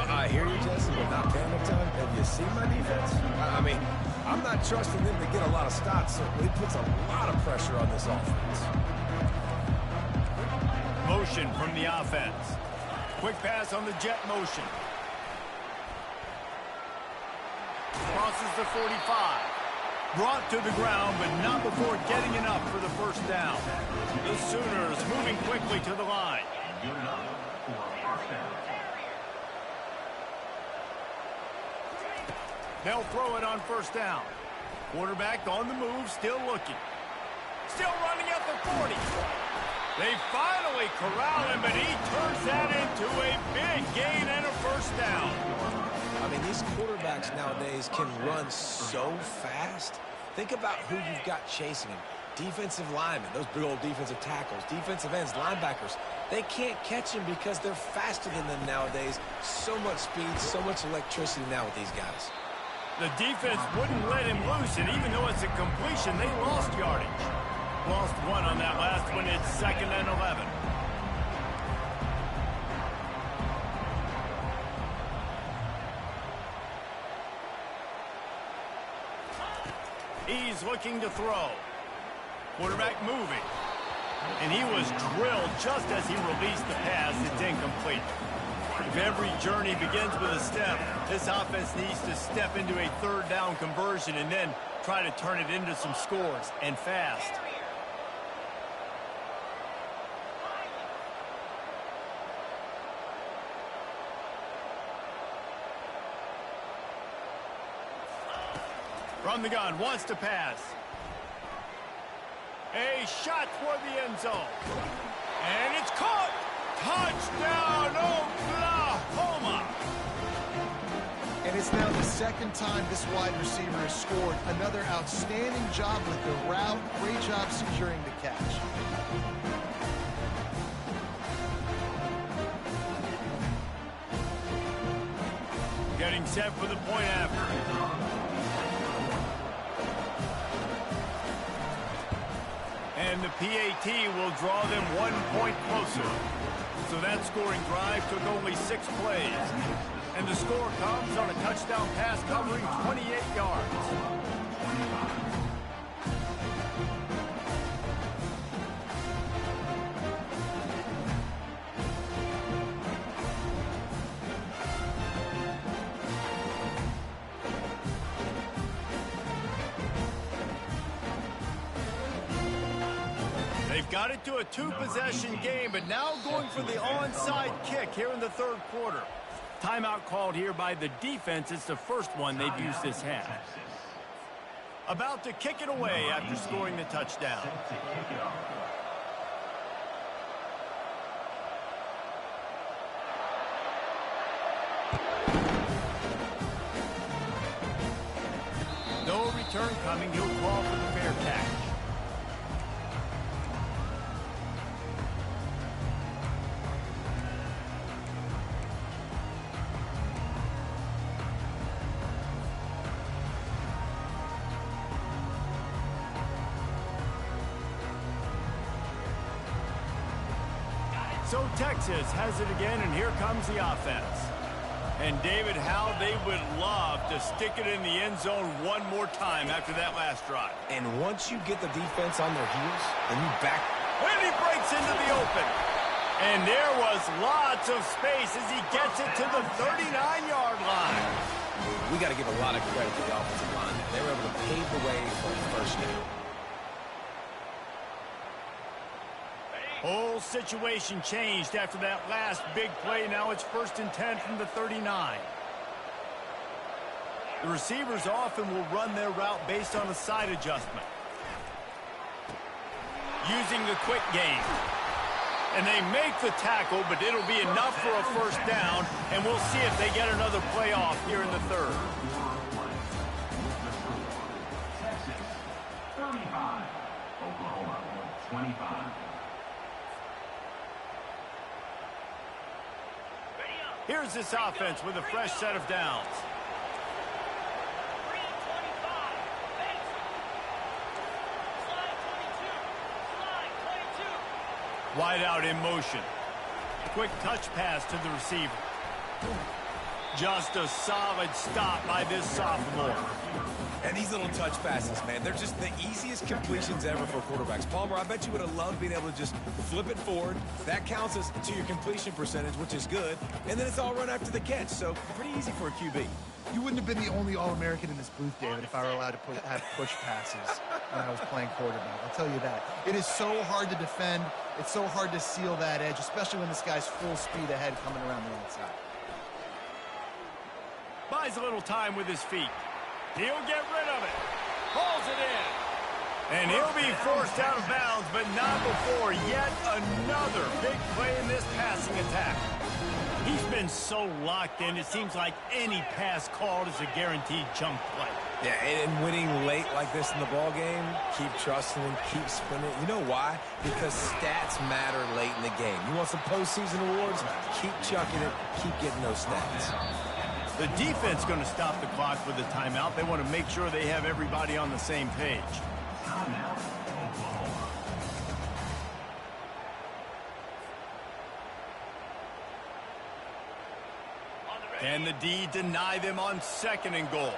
I hear you, Jesse, but not panic time. Have you seen my defense? I mean, I'm not trusting them to get a lot of stops, so it puts a lot of pressure on this offense. Motion from the offense. Quick pass on the jet motion. Crosses the 45. Brought to the ground, but not before getting enough for the first down. The Sooners moving quickly to the line. Good enough for a first down. They'll throw it on first down. Quarterback on the move, still looking. Still running at the 40. They finally corral him, but he turns that into a big gain and a first down. I mean, these quarterbacks nowadays can run so fast. Think about who you've got chasing him. Defensive linemen, those big old defensive tackles, defensive ends, linebackers. They can't catch him because they're faster than them nowadays. So much speed, so much electricity now with these guys. The defense wouldn't let him loose, and even though it's a completion, they lost yardage. Lost 1 on that last one. It's 2nd and 11. He's looking to throw. Quarterback moving. And he was drilled just as he released the pass. It's incomplete. If every journey begins with a step, this offense needs to step into a 3rd down conversion and then try to turn it into some scores, and fast. From the gun, wants to pass. A shot toward the end zone. And it's caught. Touchdown, Oklahoma. And it's now the 2nd time this wide receiver has scored. Another outstanding job with the route. Great job securing the catch. Getting set for the point after. And the PAT will draw them 1 point closer. So that scoring drive took only 6 plays. And the score comes on a touchdown pass covering 28 yards. They've got it to a 2-possession game, but now going for the onside kick here in the 3rd quarter. Timeout called here by the defense. It's the first one they've used this half. About to kick it away after scoring the touchdown. No return coming. He'll call for the fair catch. So Texas has it again, and here comes the offense. And David, how they would love to stick it in the end zone one more time after that last drive. And once you get the defense on their heels, then you back. And he breaks into the open. And there was lots of space as he gets it to the 39-yard line. We got to give a lot of credit to the offensive line. They were able to pave the way for a first down. Whole situation changed after that last big play. Now it's 1st and 10 from the 39. The receivers often will run their route based on a side adjustment, using the quick game. And they make the tackle, but it'll be enough for a first down, and we'll see if they get another play off here in the third. Texas 35, Oklahoma 25. Here's this offense with a fresh set of downs. Wide out in motion. Quick touch pass to the receiver. Just a solid stop by this sophomore. And these little touch passes, man, they're just the easiest completions ever for quarterbacks. Palmer, I bet you would have loved being able to just flip it forward. That counts as to your completion percentage, which is good. And then it's all run after the catch, so pretty easy for a QB. You wouldn't have been the only All-American in this booth, David, if I were allowed to have push passes when I was playing quarterback. I'll tell you that. It is so hard to defend. It's so hard to seal that edge, especially when this guy's full speed ahead coming around the outside. Buys a little time with his feet. He'll get rid of it. Hauls it in. And he'll be forced out of bounds, but not before yet another big play in this passing attack. He's been so locked in, it seems like any pass called is a guaranteed chunk play. Yeah, and winning late like this in the ball game, keep trusting him, keep spinning. You know why? Because stats matter late in the game. You want some postseason awards? Keep chucking it, keep getting those stats. The defense going to stop the clock with a timeout. They want to make sure they have everybody on the same page. Timeout, Oklahoma. Can the D deny them on 2nd and goal?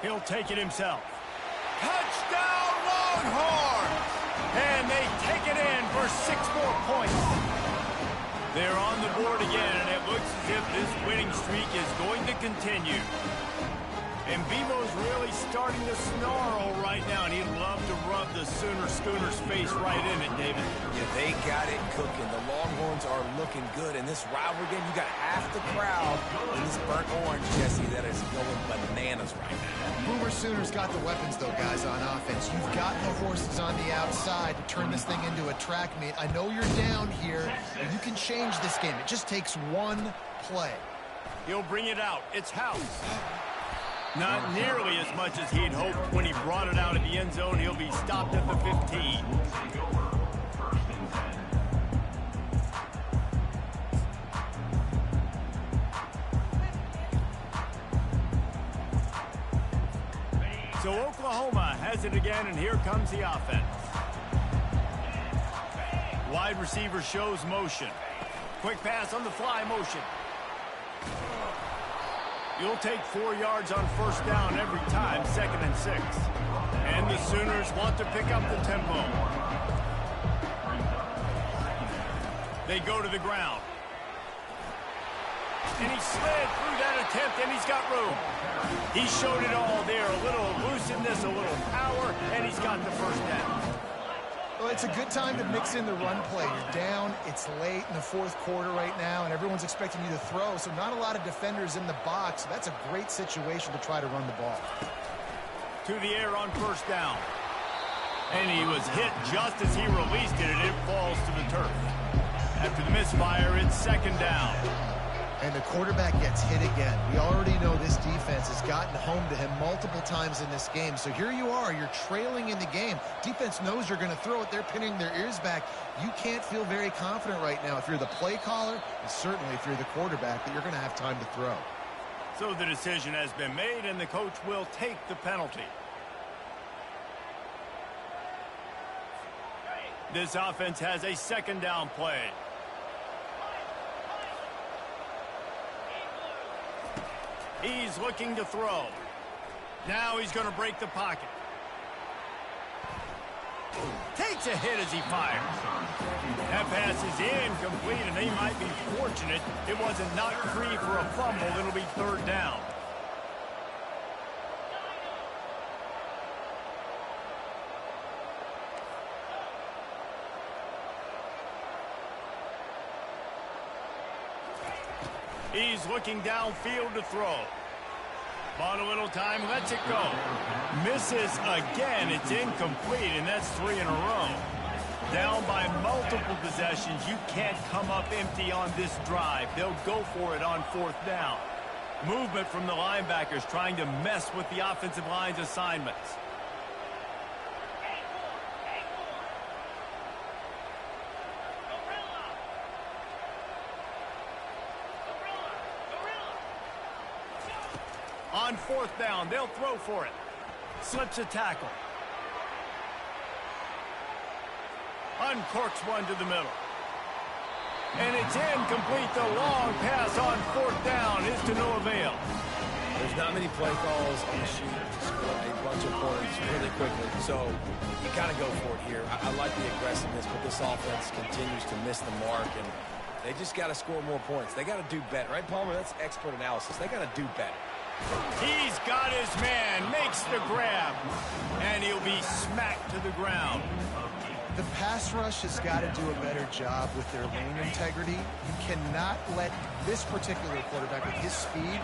He'll take it himself. Touchdown, Longhorns! And they take it in for 6 more points. They're on the board again, and it looks as if this winning streak is going to continue. And BMO's really starting to snarl right now, and he'd love to rub the Schooner's face right in it, David. Yeah, they got it cooking. The Longhorns are looking good. In this rivalry game, you got half the crowd in this burnt orange, Jesse, that is going bananas right now. Boomer Sooners got the weapons, though, guys, on offense. You've got the horses on the outside to turn this thing into a track meet. I know you're down here, but you can change this game. It just takes one play. He'll bring it out. It's House. Not nearly as much as he'd hoped when he brought it out of the end zone. He'll be stopped at the 15. So Oklahoma has it again, and here comes the offense. Wide receiver shows motion. Quick pass on the fly motion. You'll take 4 yards on 1st down every time, 2nd and 6. And the Sooners want to pick up the tempo. They go to the ground. And he slid through that attempt, and he's got room. He showed it all there, a little elusiveness, a little power, and he's got the 1st down. Well, it's a good time to mix in the run play. You're down, it's late in the 4th quarter right now, and everyone's expecting you to throw, so not a lot of defenders in the box. So that's a great situation to try to run the ball. To the air on 1st down. And he was hit just as he released it, and it falls to the turf. After the misfire, it's 2nd down. And the quarterback gets hit again. We already know this defense has gotten home to him multiple times in this game. So here you are, you're trailing in the game. Defense knows you're going to throw it. They're pinning their ears back. You can't feel very confident right now if you're the play caller, and certainly if you're the quarterback, that you're going to have time to throw. So the decision has been made, and the coach will take the penalty. This offense has a second down play. He's looking to throw. Now he's going to break the pocket. Takes a hit as he fires. That pass is incomplete, and they might be fortunate it wasn't knocked free for a fumble. It'll be third down. He's looking downfield to throw. Bought a little time, lets it go. Misses again, it's incomplete, and that's 3 in a row. Down by multiple possessions, you can't come up empty on this drive. They'll go for it on fourth down. Movement from the linebackers trying to mess with the offensive line's assignments. On fourth down, they'll throw for it. Slips a tackle. Uncorks one to the middle. And it's incomplete. The long pass on fourth down is to no avail. There's not many play calls on the sheet to score a bunch of points really quickly. So you got to go for it here. I like the aggressiveness, but this offense continues to miss the mark, and they just got to score more points. They got to do better. Right, Palmer? That's expert analysis. They got to do better. He's got his man, makes the grab, and he'll be smacked to the ground. The pass rush has got to do a better job with their lane integrity. You cannot let this particular quarterback with his speed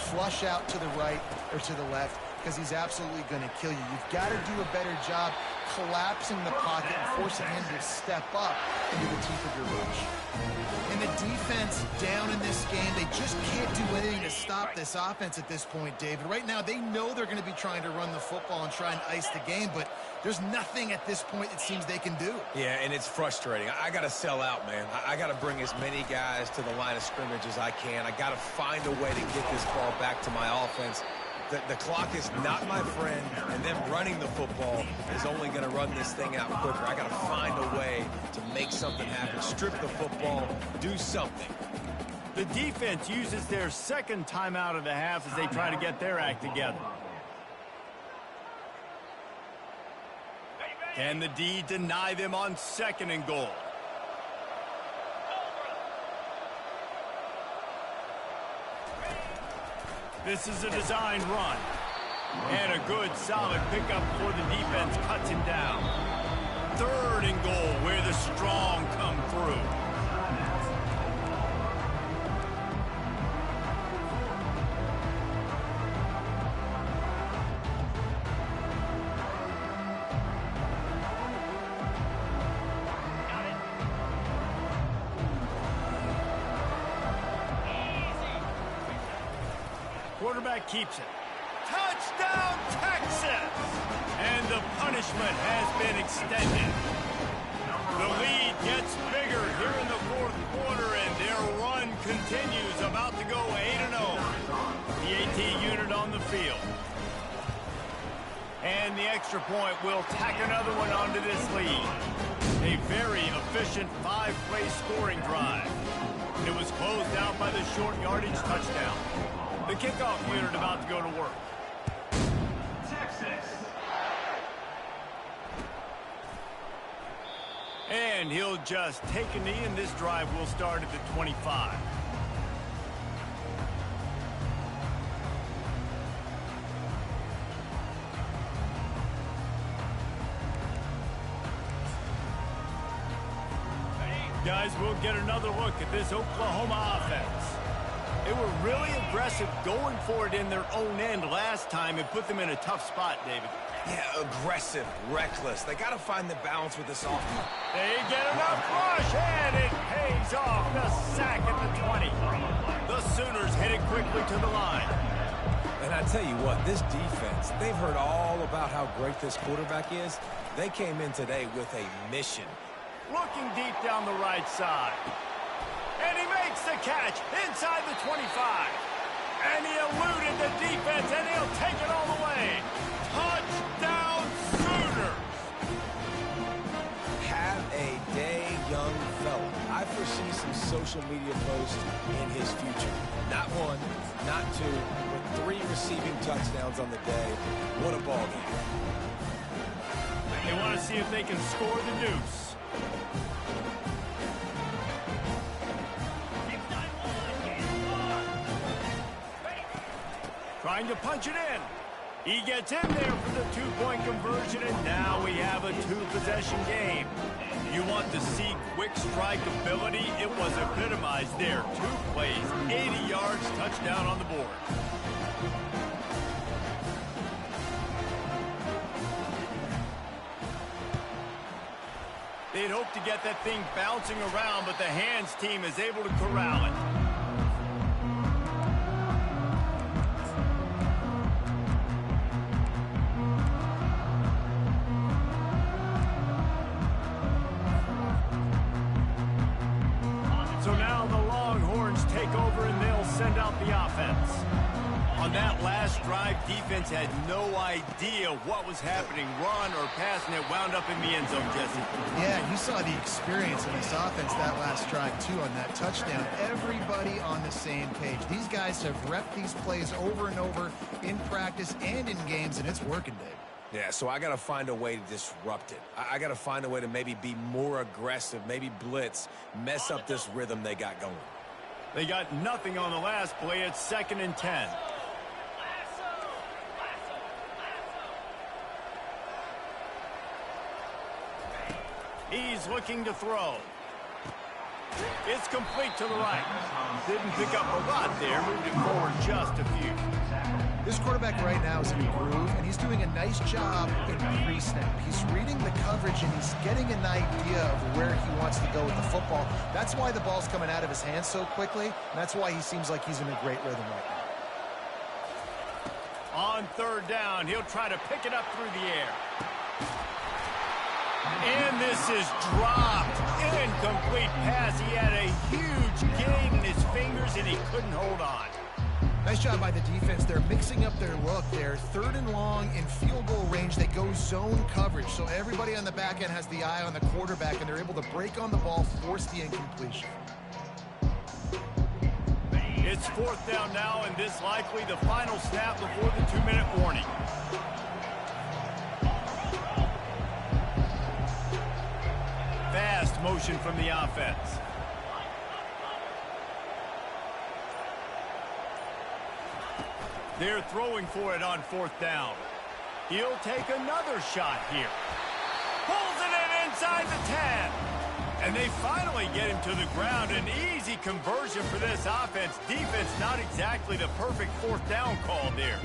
flush out to the right or to the left, because he's absolutely going to kill you. You've got to do a better job collapsing the pocket and forcing him to step up into the teeth of your rush. And the defense down in this game, they just can't do anything to stop this offense at this point, David. Right now, they know they're going to be trying to run the football and try and ice the game, but there's nothing at this point it seems they can do. Yeah, and it's frustrating. I got to sell out, man. I got to bring as many guys to the line of scrimmage as I can. I got to find a way to get this ball back to my offense. The clock is not my friend, and them running the football is only going to run this thing out quicker. I got to find a way to make something happen, strip the football, do something. The defense uses their second timeout of the half as they try to get their act together. Can the D deny them on second and goal? This is a designed run. And a good, solid pickup before the defense cuts him down. Third and goal, where the strong come through. Quarterback keeps it. Touchdown, Texas! And the punishment has been extended. The lead gets bigger here in the fourth quarter, and their run continues, about to go 8-0. The AT unit on the field. And the extra point will tack another one onto this lead. A very efficient 5-play scoring drive. It was closed out by the short yardage touchdown. The kickoff unit about to go to work. Texas. And he'll just take a knee, and this drive will start at the 25. Guys, we'll get another look at this Oklahoma offense. They were really aggressive going for it in their own end last time and put them in a tough spot, David. Yeah, aggressive, reckless. They got to find the balance with this offense. They get enough rush, and it pays off. The sack at the 20. The Sooners headed quickly to the line. And I tell you what, this defense, they've heard all about how great this quarterback is. They came in today with a mission. Looking deep down the right side. And he makes the catch inside the 25. And he eluded the defense, and he'll take it all the way. Touchdown, Sooners! Have a social media post in his future. Not one, not two, but 3 receiving touchdowns on the day. What a ball game. They want to see if they can score the deuce. Trying to punch it in. He gets in there for the 2-point conversion, and now we have a 2-possession game. You want to see quick strike ability? It was epitomized there. 2 plays, 80 yards, touchdown on the board. They'd hoped to get that thing bouncing around, but the hands team is able to corral it. So now the Longhorns take over and they'll send out the offense. On that last drive, defense had no idea what was happening. Run or pass, and it wound up in the end zone, Jesse. Yeah, you saw the experience in this offense that last drive, too, on that touchdown. Everybody on the same page. These guys have repped these plays over and over in practice and in games, and it's working, Dave. Yeah, so I got to find a way to disrupt it. I got to find a way to maybe be more aggressive, maybe blitz, mess up this rhythm they got going. They got nothing on the last play. It's 2nd and 10. He's looking to throw. It's complete to the right. Didn't pick up a lot there. Moved it forward just a few. This quarterback right now is in a groove, and he's doing a nice job in pre-snap. He's reading the coverage, and he's getting an idea of where he wants to go with the football. That's why the ball's coming out of his hands so quickly, and that's why he seems like he's in a great rhythm right now. On 3rd down, he'll try to pick it up through the air. And this is dropped. Incomplete pass. He had a huge gain in his fingers, and he couldn't hold on. Nice job by the defense. They're mixing up their look. They're 3rd and long in field goal range. They go zone coverage. So everybody on the back end has the eye on the quarterback, and they're able to break on the ball, force the incompletion. It's 4th down now, and this likely the final snap before the 2-minute warning. Fast motion from the offense. They're throwing for it on 4th down. He'll take another shot here. Pulls it in inside the 10. And they finally get him to the ground. An easy conversion for this offense. Defense not exactly the perfect 4th down call there.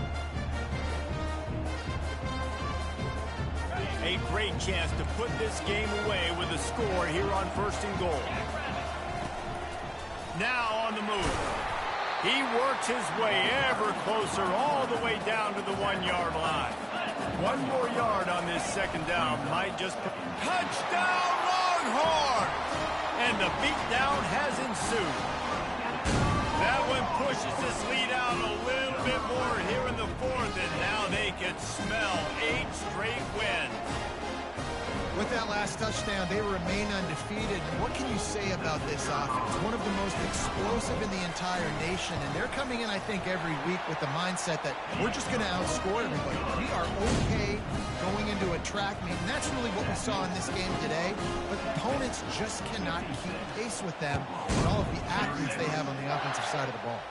A great chance to put this game away with a score here on 1st and goal. Now on the move. He works his way ever closer all the way down to the 1-yard line. 1 more yard on this 2nd down might just... Touchdown Longhorn! And the beatdown has ensued. That one pushes this lead out a little bit more here in the 4th, and now they can smell 8 straight wins. With that last touchdown, they remain undefeated. What can you say about this offense? One of the most explosive in the entire nation, and they're coming in, I think, every week with the mindset that we're just going to outscore everybody. We are okay going into a track meet, and that's really what we saw in this game today. But opponents just cannot keep pace with them and all of the athletes they have on the offensive side of the ball.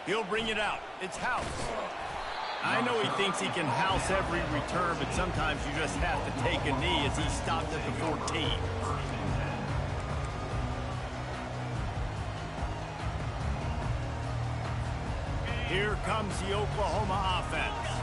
He'll bring it out. It's House. I know he thinks he can house every return, but sometimes you just have to take a knee as he stopped at the 14. Here comes the Oklahoma offense.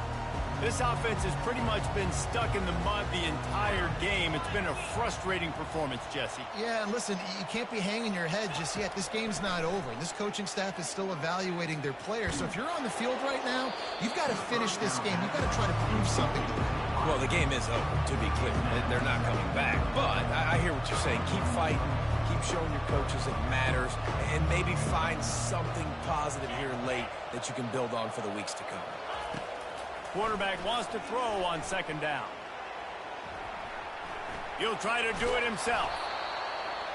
This offense has pretty much been stuck in the mud the entire game. It's been a frustrating performance, Jesse. Yeah, and listen, you can't be hanging your head just yet. This game's not over. This coaching staff is still evaluating their players. So if you're on the field right now, you've got to finish this game. You've got to try to prove something to them. Well, the game is over, to be clear. They're not coming back. But I hear what you're saying. Keep fighting. Keep showing your coaches it matters. And maybe find something positive here late that you can build on for the weeks to come. Quarterback wants to throw on 2nd down. He'll try to do it himself.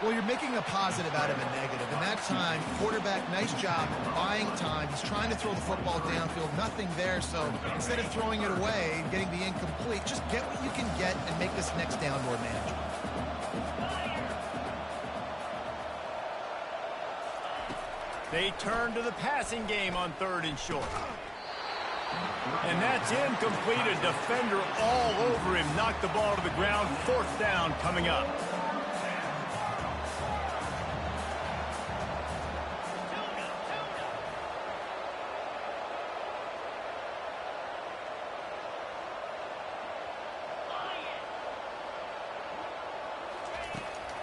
Well, you're making a positive out of a negative. And that time, quarterback, nice job buying time. He's trying to throw the football downfield. Nothing there. So instead of throwing it away and getting the incomplete, just get what you can get and make this next down more manageable. They turn to the passing game on 3rd and short. And that's incomplete. A defender all over him. Knocked the ball to the ground. 4th down coming up.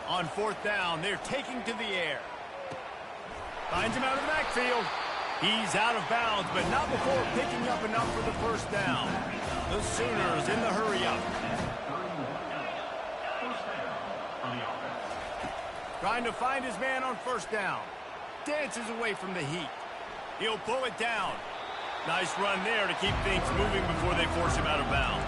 On 4th down, they're taking to the air. Finds him out of the backfield. He's out of bounds, but not before picking up enough for the 1st down. The Sooners in the hurry-up. Trying to find his man on 1st down. Dances away from the heat. He'll pull it down. Nice run there to keep things moving before they force him out of bounds.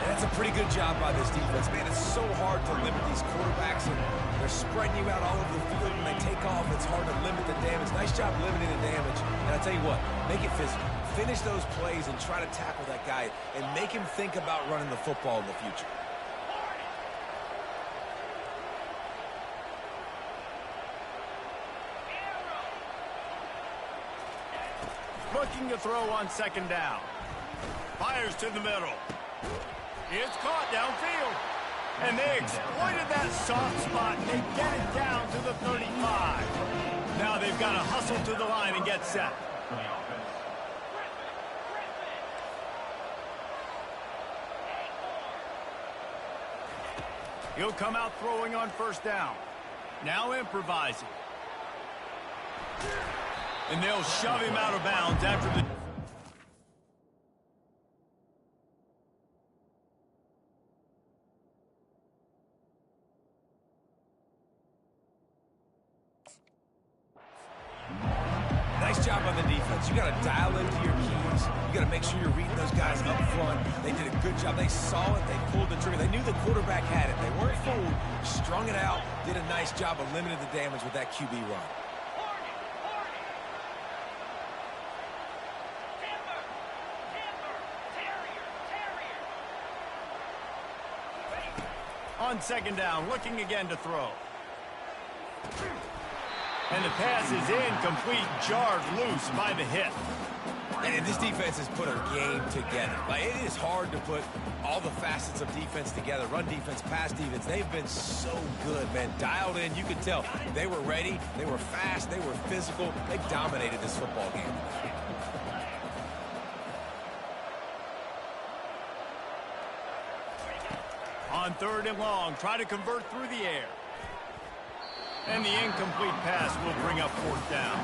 That's a pretty good job by this defense. Man, it's so hard to limit these quarterbacks, and they're spreading you out all over the field. When they take off, it's hard to limit the damage. Nice job limiting the damage. And I tell you what, make it physical. Finish those plays and try to tackle that guy and make him think about running the football in the future. Looking to throw on 2nd down. Fires to the middle. It's caught downfield. And they exploited that soft spot, and they get it down to the 35. Now they've got to hustle to the line and get set. He'll come out throwing on 1st down. Now improvising. And they'll shove him out of bounds after the... Nice job on the defense. You got to dial into your keys. You got to make sure you're reading those guys up front. They did a good job. They saw it. They pulled the trigger. They knew the quarterback had it. They weren't fooled. Strung it out. Did a nice job of limiting the damage with that QB run. On 2nd down, looking again to throw. And the pass is incomplete, jarred loose by the hit. And this defense has put a game together. Like, it is hard to put all the facets of defense together. Run defense, pass defense. They've been so good, man. Dialed in. You could tell they were ready. They were fast. They were physical. They dominated this football game. On 3rd and long, try to convert through the air. And the incomplete pass will bring up 4th down.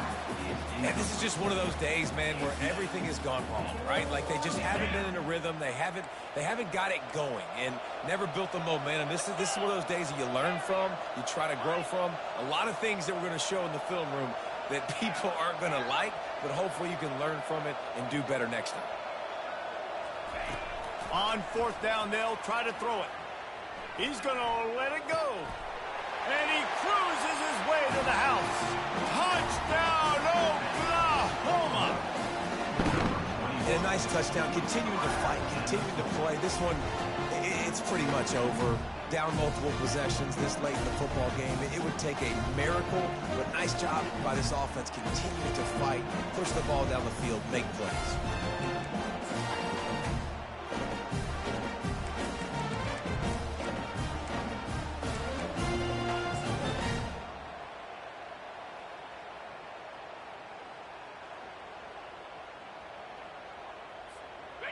And this is just one of those days, man, where everything has gone wrong, right? Like, they just haven't been in a rhythm. They haven't got it going and never built the momentum. This is one of those days that you learn from, you try to grow from. A lot of things that we're going to show in the film room that people aren't going to like, but hopefully you can learn from it and do better next time. On 4th down, they'll try to throw it. He's going to let it go. And he cruises his way to the house. Touchdown, Oklahoma! And a nice touchdown. Continuing to fight, continuing to play. This one, it's pretty much over. Down multiple possessions this late in the football game. It would take a miracle, but nice job by this offense. Continuing to fight, push the ball down the field, make plays.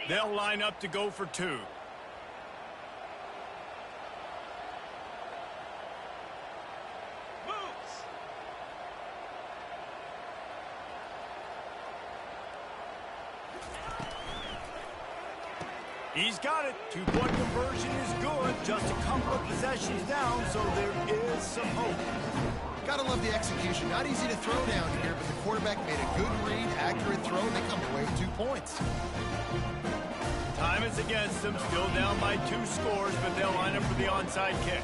They'll line up to go for 2. Moves. He's got it. 2-point conversion is good. Just a couple of possessions down, so there is some hope. Gotta love the execution. Not easy to throw down here, but the quarterback made a good read, accurate throw, and they come away with 2 points. Time is against them. Still down by 2 scores, but they'll line up for the onside kick.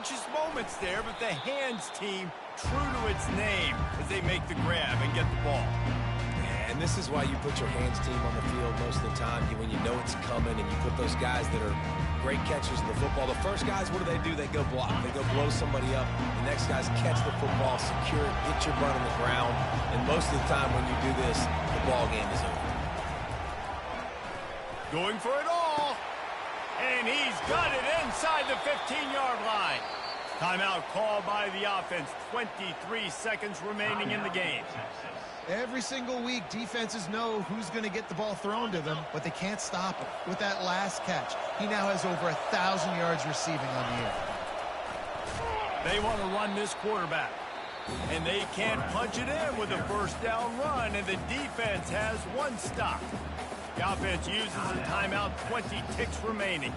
contentious moments there, but the hands team true to its name as they make the grab and get the ball. And this is why you put your hands team on the field most of the time, when you know it's coming, and you put those guys that are great catchers in the football. The first guys, what do? They go block. They go blow somebody up. The next guys catch the football, secure it, get your butt on the ground. And most of the time when you do this, the ball game is over. Going for it all. And he's got it inside the 15-yard line. Timeout called by the offense. 23 seconds remaining in the game. Every single week, defenses know who's going to get the ball thrown to them, but they can't stop him. With that last catch, he now has over 1,000 yards receiving on the year. They want to run this quarterback, and they can't punch it in with a first down run, and the defense has one stop. The offense uses a timeout, 20 ticks remaining.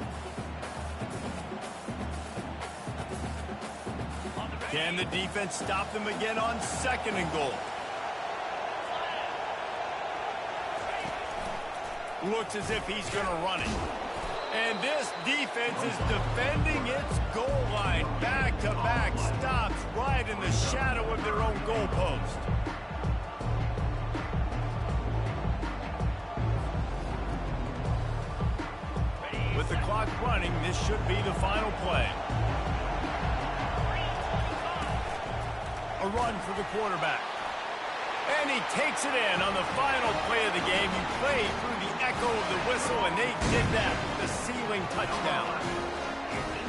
Can the defense stop them again on 2nd and goal? Looks as if he's going to run it. And this defense is defending its goal line. Back-to-back stops right in the shadow of their own goalpost. With the clock running, this should be the final play. A run for the quarterback. And he takes it in on the final play of the game. He played through the echo of the whistle, and they did that with the ceiling touchdown.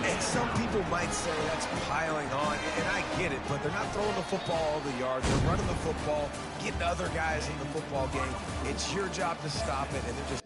And some people might say that's piling on, and I get it, but they're not throwing the football all the yards. They're running the football, getting other guys in the football game. It's your job to stop it, and they're just